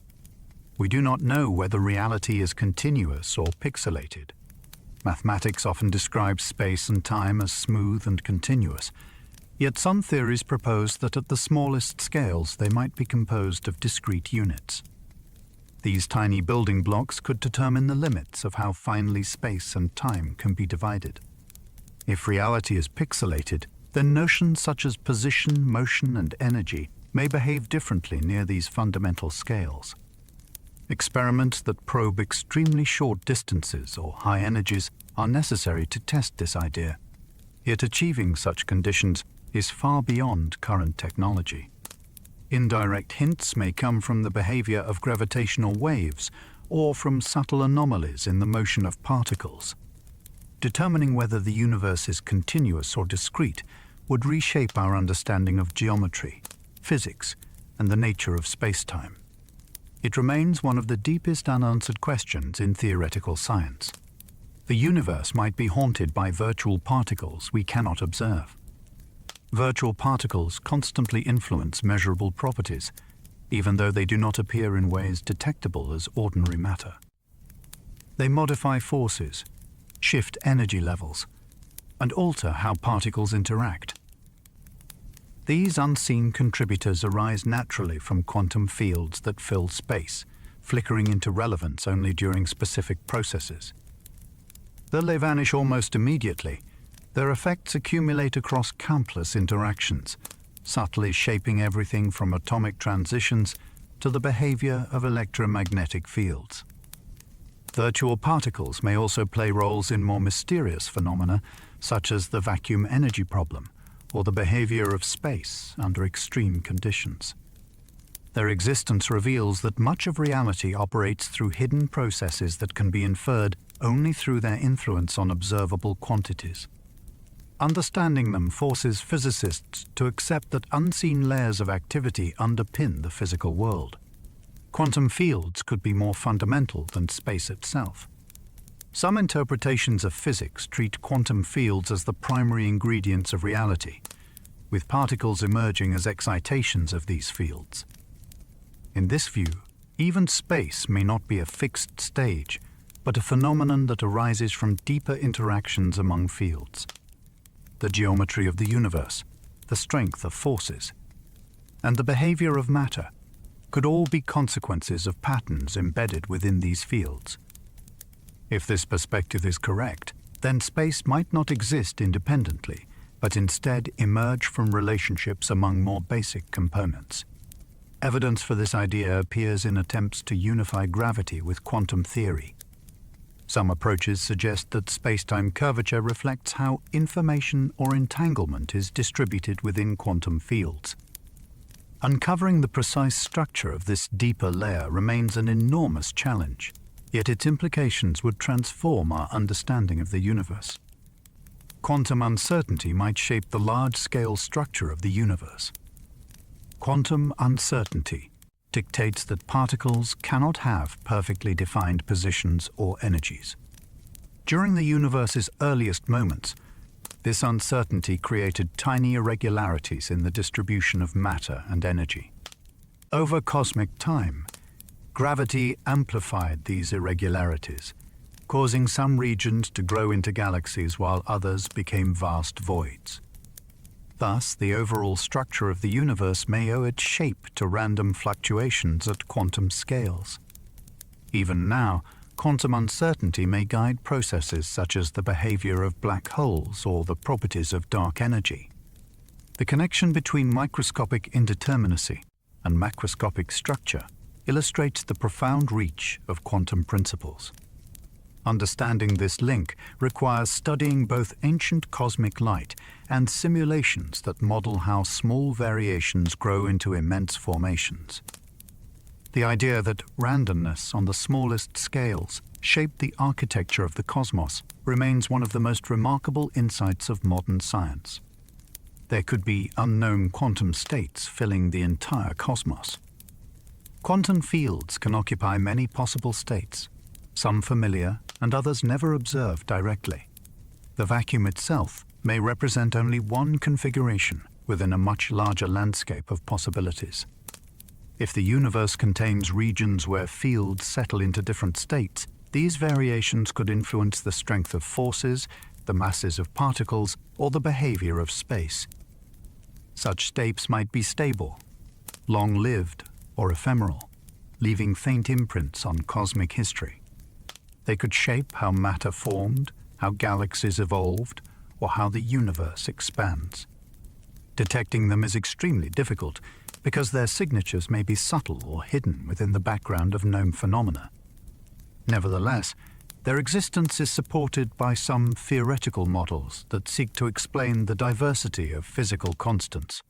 We do not know whether reality is continuous or pixelated. Mathematics often describes space and time as smooth and continuous, yet some theories propose that at the smallest scales they might be composed of discrete units. These tiny building blocks could determine the limits of how finely space and time can be divided. If reality is pixelated, then notions such as position, motion, and energy may behave differently near these fundamental scales. Experiments that probe extremely short distances or high energies are necessary to test this idea, yet achieving such conditions is far beyond current technology. Indirect hints may come from the behavior of gravitational waves or from subtle anomalies in the motion of particles. Determining whether the universe is continuous or discrete would reshape our understanding of geometry, physics, and the nature of space-time. It remains one of the deepest unanswered questions in theoretical science. The universe might be haunted by virtual particles we cannot observe. Virtual particles constantly influence measurable properties, even though they do not appear in ways detectable as ordinary matter. They modify forces, shift energy levels, and alter how particles interact. These unseen contributors arise naturally from quantum fields that fill space, flickering into relevance only during specific processes. Though they vanish almost immediately, their effects accumulate across countless interactions, subtly shaping everything from atomic transitions to the behavior of electromagnetic fields. Virtual particles may also play roles in more mysterious phenomena, such as the vacuum energy problem, or the behavior of space under extreme conditions. Their existence reveals that much of reality operates through hidden processes that can be inferred only through their influence on observable quantities. Understanding them forces physicists to accept that unseen layers of activity underpin the physical world. Quantum fields could be more fundamental than space itself. Some interpretations of physics treat quantum fields as the primary ingredients of reality, with particles emerging as excitations of these fields. In this view, even space may not be a fixed stage, but a phenomenon that arises from deeper interactions among fields. The geometry of the universe, the strength of forces, and the behavior of matter could all be consequences of patterns embedded within these fields. If this perspective is correct, then space might not exist independently, but instead emerge from relationships among more basic components. Evidence for this idea appears in attempts to unify gravity with quantum theory. Some approaches suggest that space-time curvature reflects how information or entanglement is distributed within quantum fields. Uncovering the precise structure of this deeper layer remains an enormous challenge, yet its implications would transform our understanding of the universe. Quantum uncertainty might shape the large-scale structure of the universe. Quantum uncertainty dictates that particles cannot have perfectly defined positions or energies. During the universe's earliest moments, this uncertainty created tiny irregularities in the distribution of matter and energy. Over cosmic time, gravity amplified these irregularities, causing some regions to grow into galaxies while others became vast voids. Thus, the overall structure of the universe may owe its shape to random fluctuations at quantum scales. Even now, quantum uncertainty may guide processes such as the behavior of black holes or the properties of dark energy. The connection between microscopic indeterminacy and macroscopic structure illustrates the profound reach of quantum principles. Understanding this link requires studying both ancient cosmic light and simulations that model how small variations grow into immense formations. The idea that randomness on the smallest scales shaped the architecture of the cosmos remains one of the most remarkable insights of modern science. There could be unknown quantum states filling the entire cosmos. Quantum fields can occupy many possible states, some familiar and others never observed directly. The vacuum itself may represent only one configuration within a much larger landscape of possibilities. If the universe contains regions where fields settle into different states, these variations could influence the strength of forces, the masses of particles, or the behavior of space. Such states might be stable, long-lived, or ephemeral, leaving faint imprints on cosmic history. They could shape how matter formed, how galaxies evolved, or how the universe expands. Detecting them is extremely difficult because their signatures may be subtle or hidden within the background of known phenomena. Nevertheless, their existence is supported by some theoretical models that seek to explain the diversity of physical constants.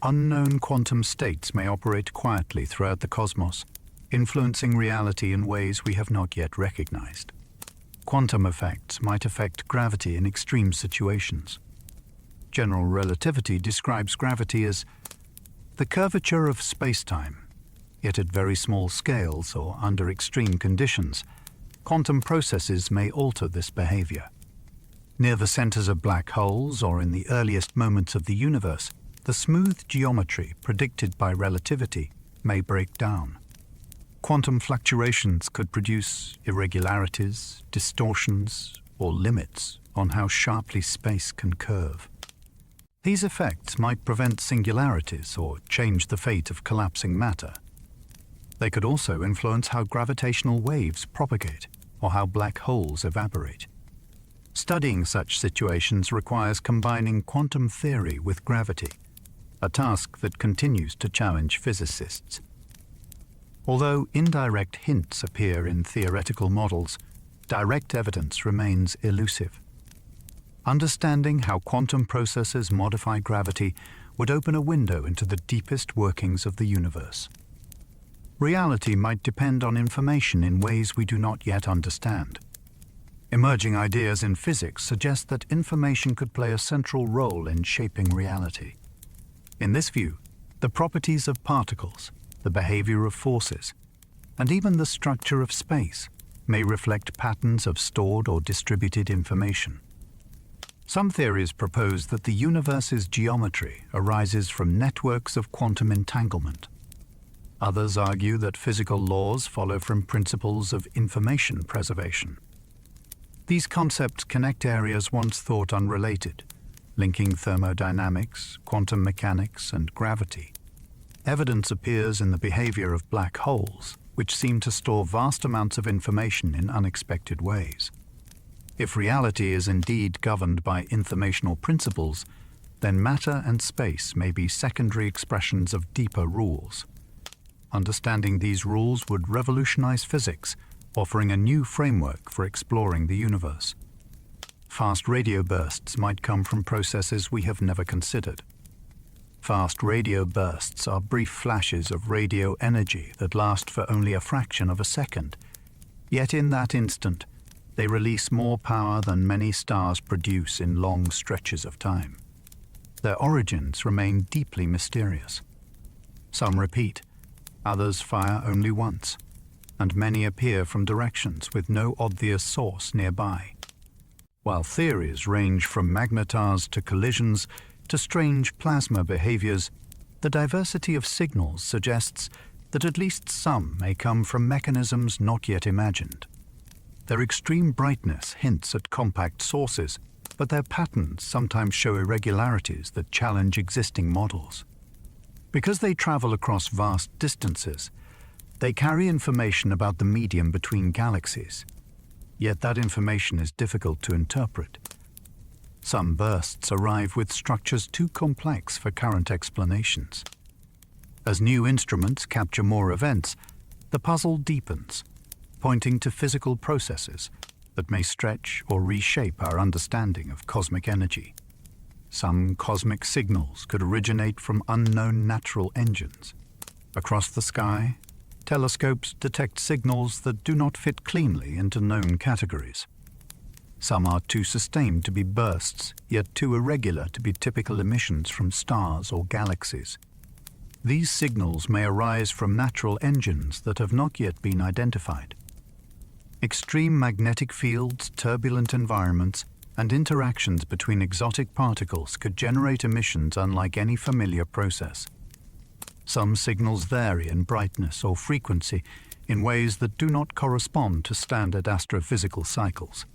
Unknown quantum states may operate quietly throughout the cosmos, influencing reality in ways we have not yet recognized. Quantum effects might affect gravity in extreme situations. General relativity describes gravity as the curvature of space-time, yet at very small scales or under extreme conditions, quantum processes may alter this behavior. Near the centers of black holes or in the earliest moments of the universe, the smooth geometry predicted by relativity may break down. Quantum fluctuations could produce irregularities, distortions, or limits on how sharply space can curve. These effects might prevent singularities or change the fate of collapsing matter. They could also influence how gravitational waves propagate or how black holes evaporate. Studying such situations requires combining quantum theory with gravity, a task that continues to challenge physicists. Although indirect hints appear in theoretical models, direct evidence remains elusive. Understanding how quantum processes modify gravity would open a window into the deepest workings of the universe. Reality might depend on information in ways we do not yet understand. Emerging ideas in physics suggest that information could play a central role in shaping reality. In this view, the properties of particles, the behavior of forces, and even the structure of space may reflect patterns of stored or distributed information. Some theories propose that the universe's geometry arises from networks of quantum entanglement. Others argue that physical laws follow from principles of information preservation. These concepts connect areas once thought unrelated, linking thermodynamics, quantum mechanics, and gravity. Evidence appears in the behavior of black holes, which seem to store vast amounts of information in unexpected ways. If reality is indeed governed by informational principles, then matter and space may be secondary expressions of deeper rules. Understanding these rules would revolutionize physics, offering a new framework for exploring the universe. Fast radio bursts might come from processes we have never considered. Fast radio bursts are brief flashes of radio energy that last for only a fraction of a second. Yet in that instant, they release more power than many stars produce in long stretches of time. Their origins remain deeply mysterious. Some repeat, others fire only once, and many appear from directions with no obvious source nearby. While theories range from magnetars to collisions to strange plasma behaviors, the diversity of signals suggests that at least some may come from mechanisms not yet imagined. Their extreme brightness hints at compact sources, but their patterns sometimes show irregularities that challenge existing models. Because they travel across vast distances, they carry information about the medium between galaxies. Yet that information is difficult to interpret. Some bursts arrive with structures too complex for current explanations. As new instruments capture more events, the puzzle deepens, pointing to physical processes that may stretch or reshape our understanding of cosmic energy. Some cosmic signals could originate from unknown natural engines. Across the sky, telescopes detect signals that do not fit cleanly into known categories. Some are too sustained to be bursts, yet too irregular to be typical emissions from stars or galaxies. These signals may arise from natural engines that have not yet been identified. Extreme magnetic fields, turbulent environments, and interactions between exotic particles could generate emissions unlike any familiar process. Some signals vary in brightness or frequency in ways that do not correspond to standard astrophysical cycles.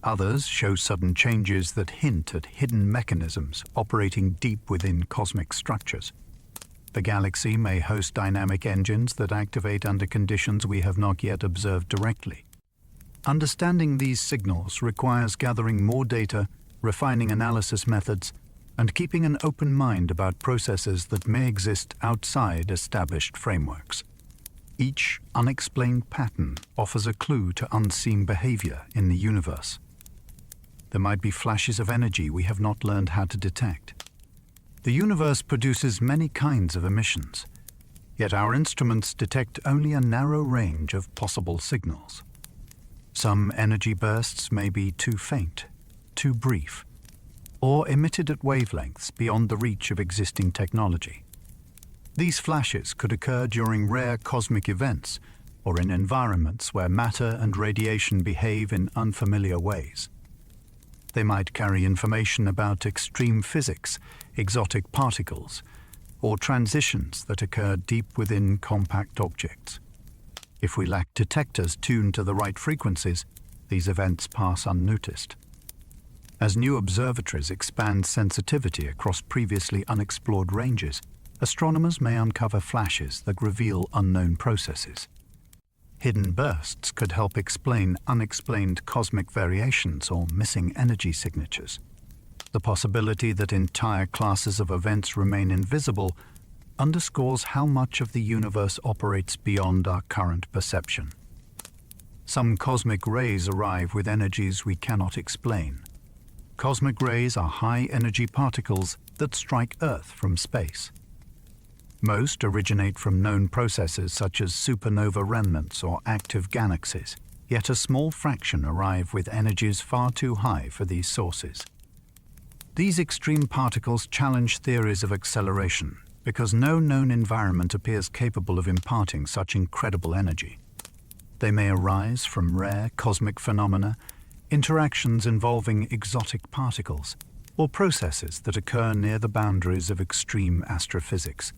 Others show sudden changes that hint at hidden mechanisms operating deep within cosmic structures. The galaxy may host dynamic engines that activate under conditions we have not yet observed directly. Understanding these signals requires gathering more data, refining analysis methods, and keeping an open mind about processes that may exist outside established frameworks. Each unexplained pattern offers a clue to unseen behavior in the universe. There might be flashes of energy we have not learned how to detect. The universe produces many kinds of emissions, yet our instruments detect only a narrow range of possible signals. Some energy bursts may be too faint, too brief, or emitted at wavelengths beyond the reach of existing technology. These flashes could occur during rare cosmic events or in environments where matter and radiation behave in unfamiliar ways. They might carry information about extreme physics, exotic particles, or transitions that occur deep within compact objects. If we lack detectors tuned to the right frequencies, these events pass unnoticed. As new observatories expand sensitivity across previously unexplored ranges, astronomers may uncover flashes that reveal unknown processes. Hidden bursts could help explain unexplained cosmic variations or missing energy signatures. The possibility that entire classes of events remain invisible underscores how much of the universe operates beyond our current perception. Some cosmic rays arrive with energies we cannot explain. Cosmic rays are high-energy particles that strike Earth from space. Most originate from known processes such as supernova remnants or active galaxies, yet a small fraction arrive with energies far too high for these sources. These extreme particles challenge theories of acceleration because no known environment appears capable of imparting such incredible energy. They may arise from rare cosmic phenomena, interactions involving exotic particles, or processes that occur near the boundaries of extreme astrophysics.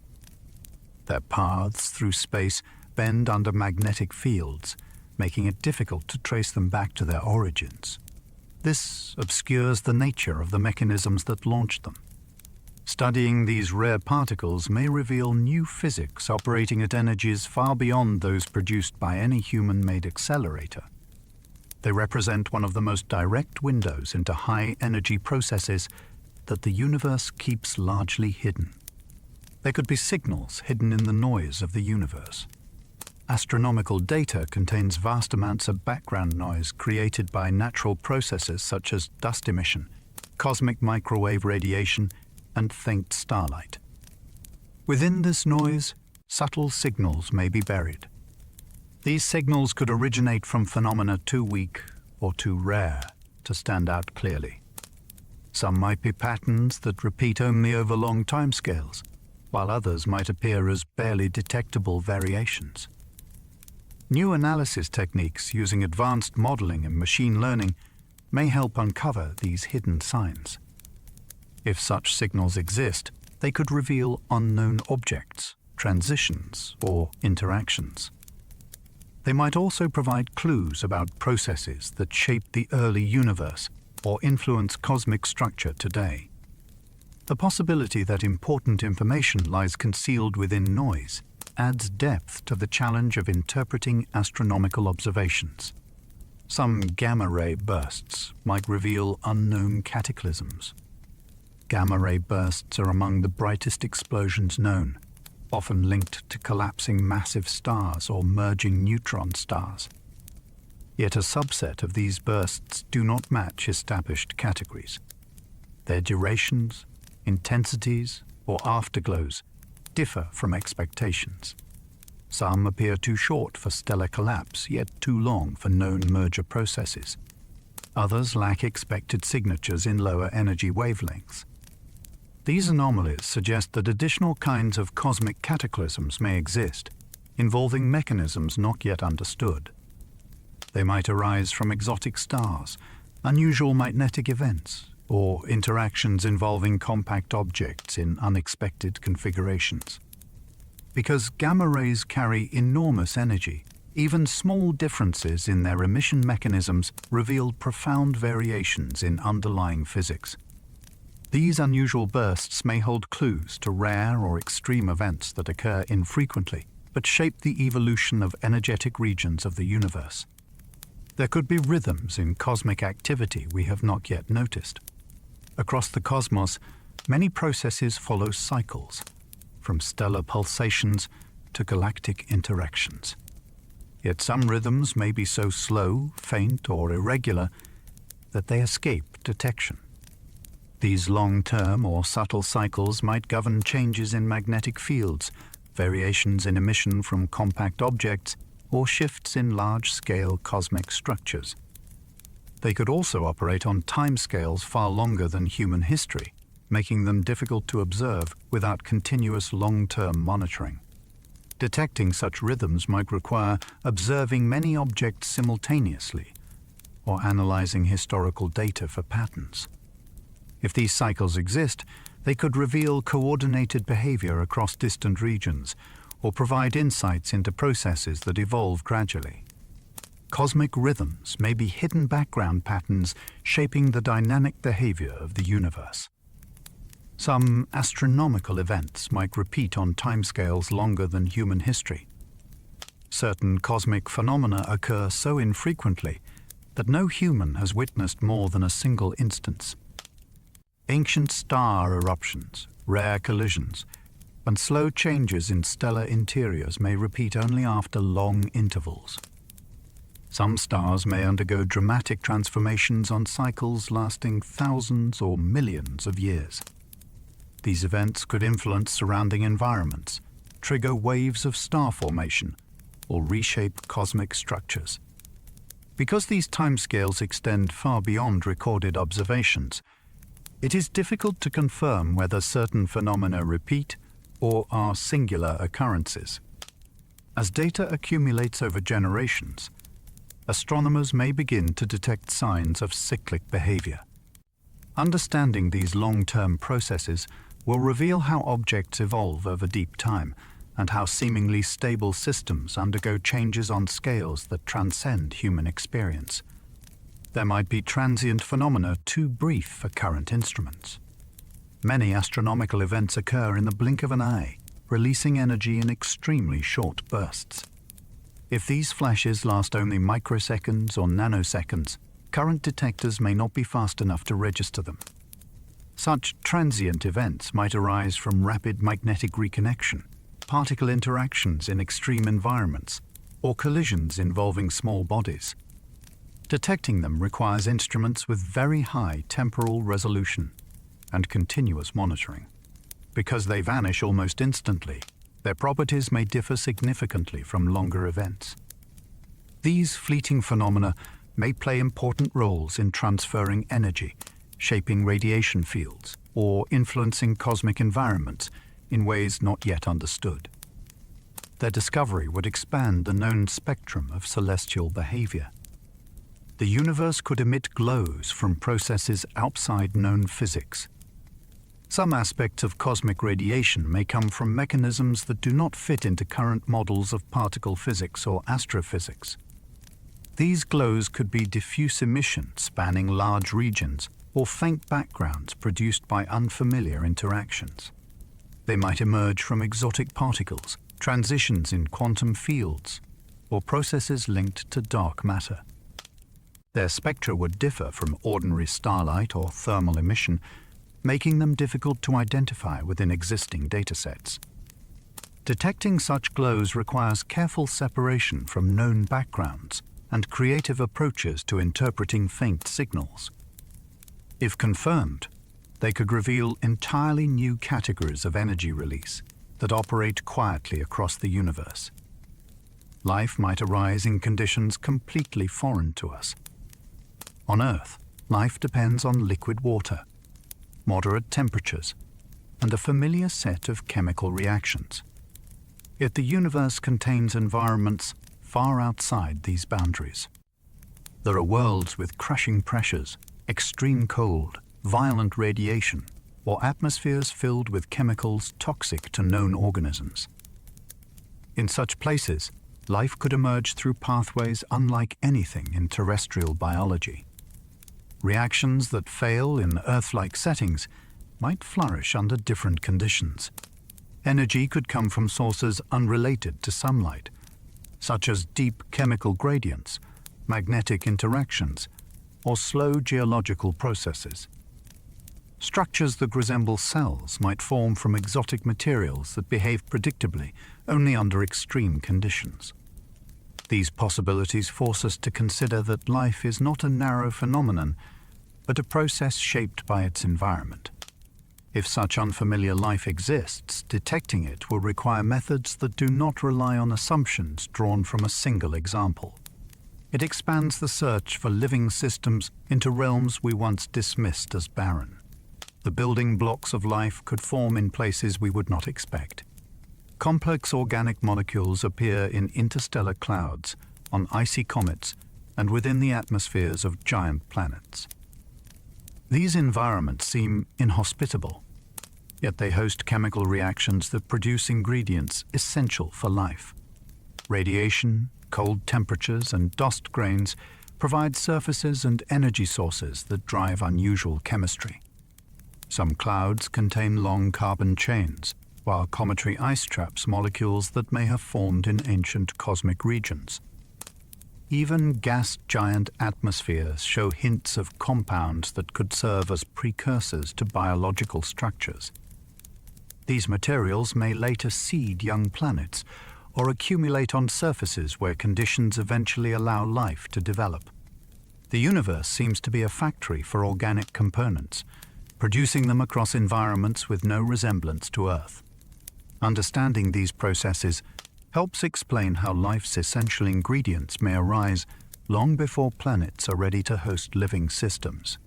Their paths through space bend under magnetic fields, making it difficult to trace them back to their origins. This obscures the nature of the mechanisms that launched them. Studying these rare particles may reveal new physics operating at energies far beyond those produced by any human-made accelerator. They represent one of the most direct windows into high-energy processes that the universe keeps largely hidden. There could be signals hidden in the noise of the universe. Astronomical data contains vast amounts of background noise created by natural processes such as dust emission, cosmic microwave radiation, and faint starlight. Within this noise, subtle signals may be buried. These signals could originate from phenomena too weak or too rare to stand out clearly. Some might be patterns that repeat only over long timescales, while others might appear as barely detectable variations. New analysis techniques using advanced modeling and machine learning may help uncover these hidden signs. If such signals exist, they could reveal unknown objects, transitions, or interactions. They might also provide clues about processes that shaped the early universe or influence cosmic structure today. The possibility that important information lies concealed within noise adds depth to the challenge of interpreting astronomical observations. Some gamma-ray bursts might reveal unknown cataclysms. Gamma-ray bursts are among the brightest explosions known, often linked to collapsing massive stars or merging neutron stars. Yet a subset of these bursts do not match established categories. Their durations, intensities, or afterglows differ from expectations. Some appear too short for stellar collapse, yet too long for known merger processes. Others lack expected signatures in lower energy wavelengths. These anomalies suggest that additional kinds of cosmic cataclysms may exist, involving mechanisms not yet understood. They might arise from exotic stars, unusual magnetic events, or interactions involving compact objects in unexpected configurations. Because gamma rays carry enormous energy, even small differences in their emission mechanisms reveal profound variations in underlying physics. These unusual bursts may hold clues to rare or extreme events that occur infrequently, but shape the evolution of energetic regions of the universe. There could be rhythms in cosmic activity we have not yet noticed. Across the cosmos, many processes follow cycles, from stellar pulsations to galactic interactions. Yet some rhythms may be so slow, faint, or irregular that they escape detection. These long-term or subtle cycles might govern changes in magnetic fields, variations in emission from compact objects, or shifts in large-scale cosmic structures. They could also operate on timescales far longer than human history, making them difficult to observe without continuous long-term monitoring. Detecting such rhythms might require observing many objects simultaneously, or analyzing historical data for patterns. If these cycles exist, they could reveal coordinated behavior across distant regions, or provide insights into processes that evolve gradually. Cosmic rhythms may be hidden background patterns shaping the dynamic behavior of the universe. Some astronomical events might repeat on timescales longer than human history. Certain cosmic phenomena occur so infrequently that no human has witnessed more than a single instance. Ancient star eruptions, rare collisions, and slow changes in stellar interiors may repeat only after long intervals. Some stars may undergo dramatic transformations on cycles lasting thousands or millions of years. These events could influence surrounding environments, trigger waves of star formation, or reshape cosmic structures. Because these timescales extend far beyond recorded observations, it is difficult to confirm whether certain phenomena repeat or are singular occurrences. As data accumulates over generations, astronomers may begin to detect signs of cyclic behavior. Understanding these long-term processes will reveal how objects evolve over deep time and how seemingly stable systems undergo changes on scales that transcend human experience. There might be transient phenomena too brief for current instruments. Many astronomical events occur in the blink of an eye, releasing energy in extremely short bursts. If these flashes last only microseconds or nanoseconds, current detectors may not be fast enough to register them. Such transient events might arise from rapid magnetic reconnection, particle interactions in extreme environments, or collisions involving small bodies. Detecting them requires instruments with very high temporal resolution and continuous monitoring. Because they vanish almost instantly, their properties may differ significantly from longer events. These fleeting phenomena may play important roles in transferring energy, shaping radiation fields, or influencing cosmic environments in ways not yet understood. Their discovery would expand the known spectrum of celestial behavior. The universe could emit glows from processes outside known physics. Some aspects of cosmic radiation may come from mechanisms that do not fit into current models of particle physics or astrophysics. These glows could be diffuse emission spanning large regions or faint backgrounds produced by unfamiliar interactions. They might emerge from exotic particles, transitions in quantum fields, or processes linked to dark matter. Their spectra would differ from ordinary starlight or thermal emission, making them difficult to identify within existing datasets. Detecting such glows requires careful separation from known backgrounds and creative approaches to interpreting faint signals. If confirmed, they could reveal entirely new categories of energy release that operate quietly across the universe. Life might arise in conditions completely foreign to us. On Earth, life depends on liquid water, moderate temperatures, and a familiar set of chemical reactions. Yet the universe contains environments far outside these boundaries. There are worlds with crushing pressures, extreme cold, violent radiation, or atmospheres filled with chemicals toxic to known organisms. In such places, life could emerge through pathways unlike anything in terrestrial biology. Reactions that fail in Earth-like settings might flourish under different conditions. Energy could come from sources unrelated to sunlight, such as deep chemical gradients, magnetic interactions, or slow geological processes. Structures that resemble cells might form from exotic materials that behave predictably only under extreme conditions. These possibilities force us to consider that life is not a narrow phenomenon, but a process shaped by its environment. If such unfamiliar life exists, detecting it will require methods that do not rely on assumptions drawn from a single example. It expands the search for living systems into realms we once dismissed as barren. The building blocks of life could form in places we would not expect. Complex organic molecules appear in interstellar clouds, on icy comets, and within the atmospheres of giant planets. These environments seem inhospitable, yet they host chemical reactions that produce ingredients essential for life. Radiation, cold temperatures, and dust grains provide surfaces and energy sources that drive unusual chemistry. Some clouds contain long carbon chains, while cometary ice traps molecules that may have formed in ancient cosmic regions. Even gas giant atmospheres show hints of compounds that could serve as precursors to biological structures. These materials may later seed young planets or accumulate on surfaces where conditions eventually allow life to develop. The universe seems to be a factory for organic components, producing them across environments with no resemblance to Earth. Understanding these processes helps explain how life's essential ingredients may arise long before planets are ready to host living systems.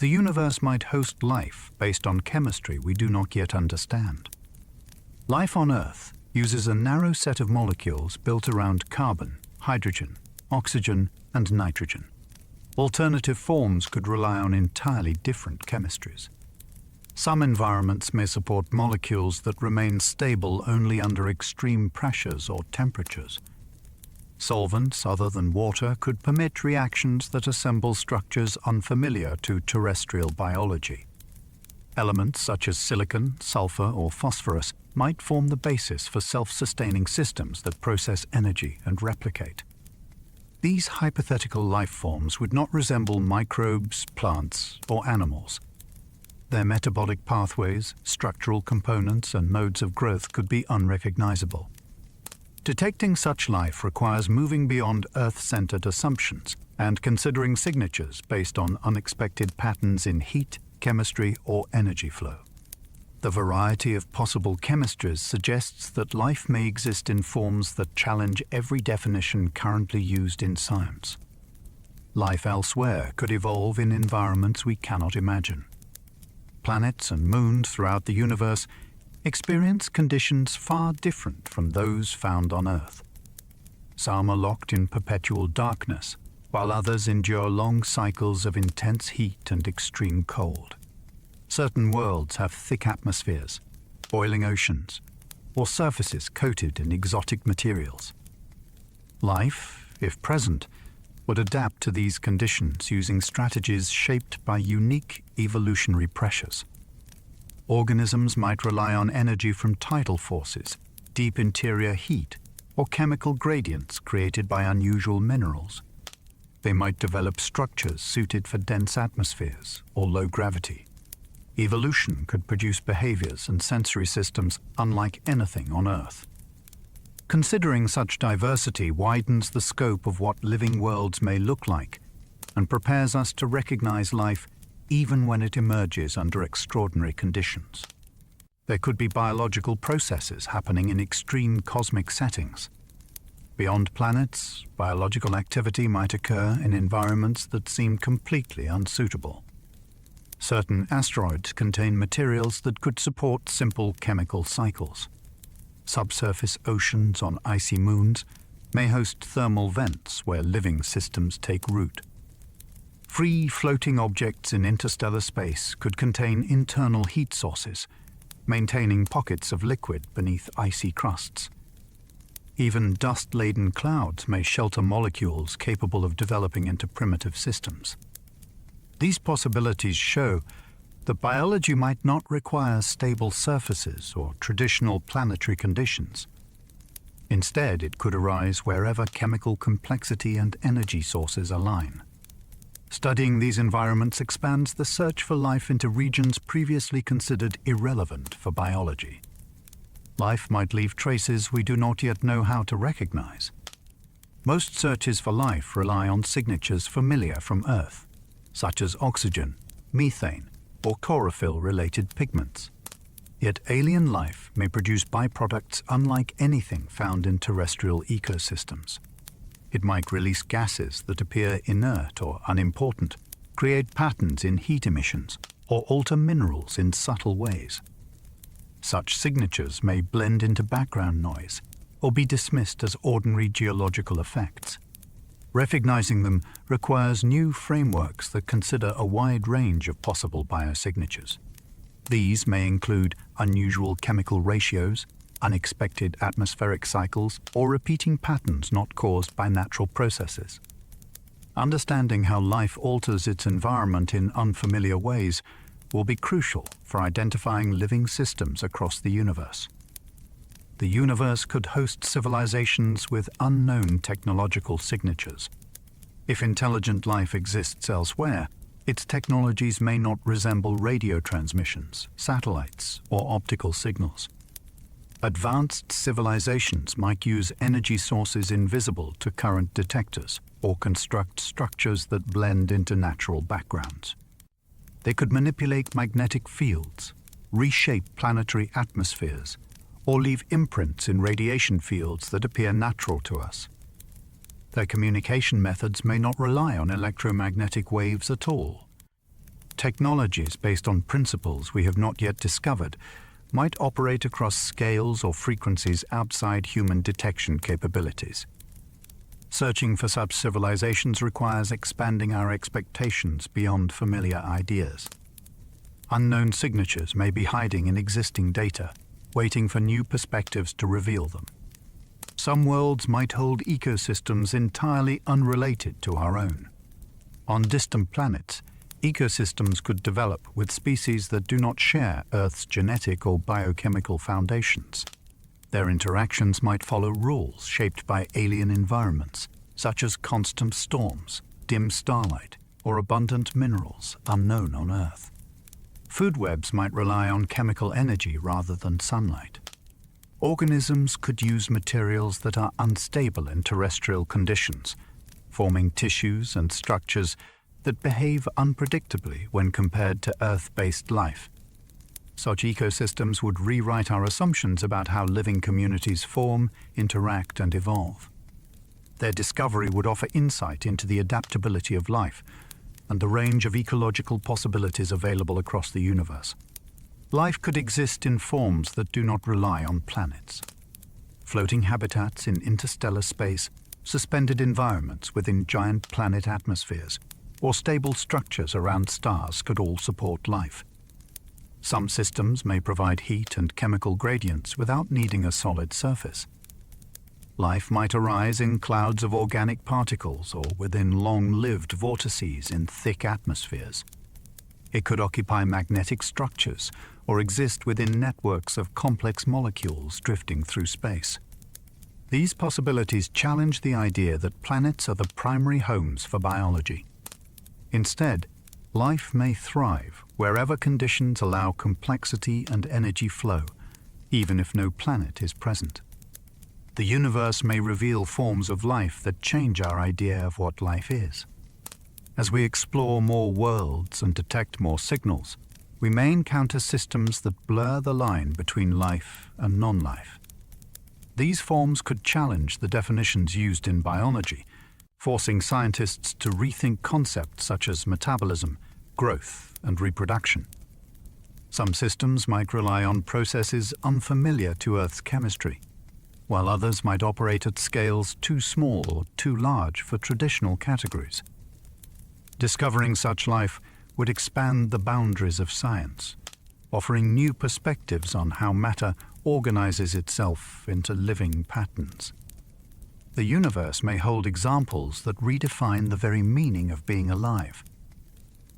The universe might host life based on chemistry we do not yet understand. Life on Earth uses a narrow set of molecules built around carbon, hydrogen, oxygen, and nitrogen. Alternative forms could rely on entirely different chemistries. Some environments may support molecules that remain stable only under extreme pressures or temperatures. Solvents other than water could permit reactions that assemble structures unfamiliar to terrestrial biology. Elements such as silicon, sulfur, or phosphorus might form the basis for self-sustaining systems that process energy and replicate. These hypothetical life forms would not resemble microbes, plants, or animals. Their metabolic pathways, structural components, and modes of growth could be unrecognizable. Detecting such life requires moving beyond Earth-centered assumptions and considering signatures based on unexpected patterns in heat, chemistry, or energy flow. The variety of possible chemistries suggests that life may exist in forms that challenge every definition currently used in science. Life elsewhere could evolve in environments we cannot imagine. Planets and moons throughout the universe experience conditions far different from those found on Earth. Some are locked in perpetual darkness, while others endure long cycles of intense heat and extreme cold. Certain worlds have thick atmospheres, boiling oceans, or surfaces coated in exotic materials. Life, if present, would adapt to these conditions using strategies shaped by unique evolutionary pressures. Organisms might rely on energy from tidal forces, deep interior heat, or chemical gradients created by unusual minerals. They might develop structures suited for dense atmospheres or low gravity. Evolution could produce behaviors and sensory systems unlike anything on Earth. Considering such diversity widens the scope of what living worlds may look like and prepares us to recognize life even when it emerges under extraordinary conditions. There could be biological processes happening in extreme cosmic settings. Beyond planets, biological activity might occur in environments that seem completely unsuitable. Certain asteroids contain materials that could support simple chemical cycles. Subsurface oceans on icy moons may host thermal vents where living systems take root. Free floating objects in interstellar space could contain internal heat sources, maintaining pockets of liquid beneath icy crusts. Even dust-laden clouds may shelter molecules capable of developing into primitive systems. These possibilities show that biology might not require stable surfaces or traditional planetary conditions. Instead, it could arise wherever chemical complexity and energy sources align. Studying these environments expands the search for life into regions previously considered irrelevant for biology. Life might leave traces we do not yet know how to recognize. Most searches for life rely on signatures familiar from Earth, such as oxygen, methane, or chlorophyll-related pigments. Yet alien life may produce byproducts unlike anything found in terrestrial ecosystems. It might release gases that appear inert or unimportant, create patterns in heat emissions, or alter minerals in subtle ways. Such signatures may blend into background noise or be dismissed as ordinary geological effects. Recognizing them requires new frameworks that consider a wide range of possible biosignatures. These may include unusual chemical ratios, unexpected atmospheric cycles, or repeating patterns not caused by natural processes. Understanding how life alters its environment in unfamiliar ways will be crucial for identifying living systems across the universe. The universe could host civilizations with unknown technological signatures. If intelligent life exists elsewhere, its technologies may not resemble radio transmissions, satellites, or optical signals. Advanced civilizations might use energy sources invisible to current detectors or construct structures that blend into natural backgrounds. They could manipulate magnetic fields, reshape planetary atmospheres, or leave imprints in radiation fields that appear natural to us. Their communication methods may not rely on electromagnetic waves at all. Technologies based on principles we have not yet discovered might operate across scales or frequencies outside human detection capabilities. Searching for such civilizations requires expanding our expectations beyond familiar ideas. Unknown signatures may be hiding in existing data, waiting for new perspectives to reveal them. Some worlds might hold ecosystems entirely unrelated to our own. On distant planets, ecosystems could develop with species that do not share Earth's genetic or biochemical foundations. Their interactions might follow rules shaped by alien environments, such as constant storms, dim starlight, or abundant minerals unknown on Earth. Food webs might rely on chemical energy rather than sunlight. Organisms could use materials that are unstable in terrestrial conditions, forming tissues and structures that behave unpredictably when compared to Earth-based life. Such ecosystems would rewrite our assumptions about how living communities form, interact, and evolve. Their discovery would offer insight into the adaptability of life and the range of ecological possibilities available across the universe. Life could exist in forms that do not rely on planets. Floating habitats in interstellar space, suspended environments within giant planet atmospheres, or stable structures around stars could all support life. Some systems may provide heat and chemical gradients without needing a solid surface. Life might arise in clouds of organic particles or within long-lived vortices in thick atmospheres. It could occupy magnetic structures or exist within networks of complex molecules drifting through space. These possibilities challenge the idea that planets are the primary homes for biology. Instead, life may thrive wherever conditions allow complexity and energy flow, even if no planet is present. The universe may reveal forms of life that change our idea of what life is. As we explore more worlds and detect more signals, we may encounter systems that blur the line between life and non-life. These forms could challenge the definitions used in biology, forcing scientists to rethink concepts such as metabolism, growth, and reproduction. Some systems might rely on processes unfamiliar to Earth's chemistry, while others might operate at scales too small or too large for traditional categories. Discovering such life would expand the boundaries of science, offering new perspectives on how matter organizes itself into living patterns. The universe may hold examples that redefine the very meaning of being alive.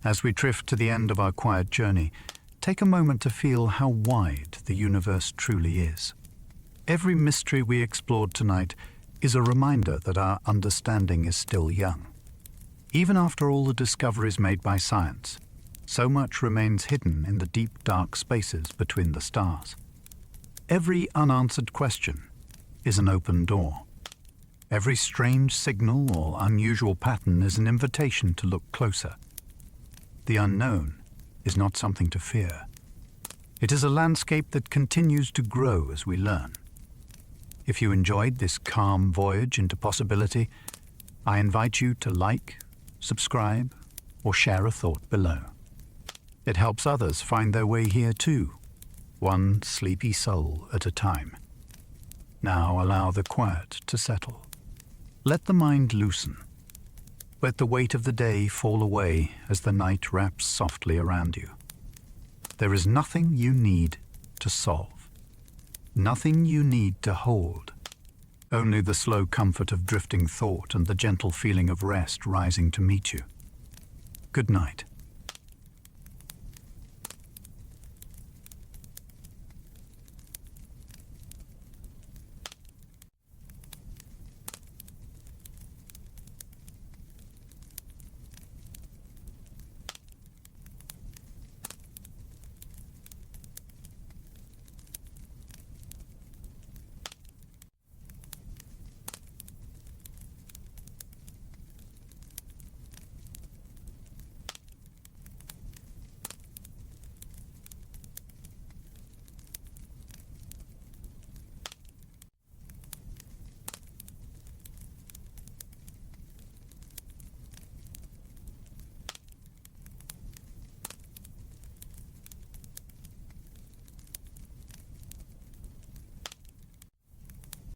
As we drift to the end of our quiet journey, take a moment to feel how wide the universe truly is. Every mystery we explored tonight is a reminder that our understanding is still young. Even after all the discoveries made by science, so much remains hidden in the deep, dark spaces between the stars. Every unanswered question is an open door. Every strange signal or unusual pattern is an invitation to look closer. The unknown is not something to fear. It is a landscape that continues to grow as we learn. If you enjoyed this calm voyage into possibility, I invite you to like, subscribe, or share a thought below. It helps others find their way here too, one sleepy soul at a time. Now allow the quiet to settle. Let the mind loosen. Let the weight of the day fall away as the night wraps softly around you. There is nothing you need to solve, nothing you need to hold, only the slow comfort of drifting thought and the gentle feeling of rest rising to meet you. Good night.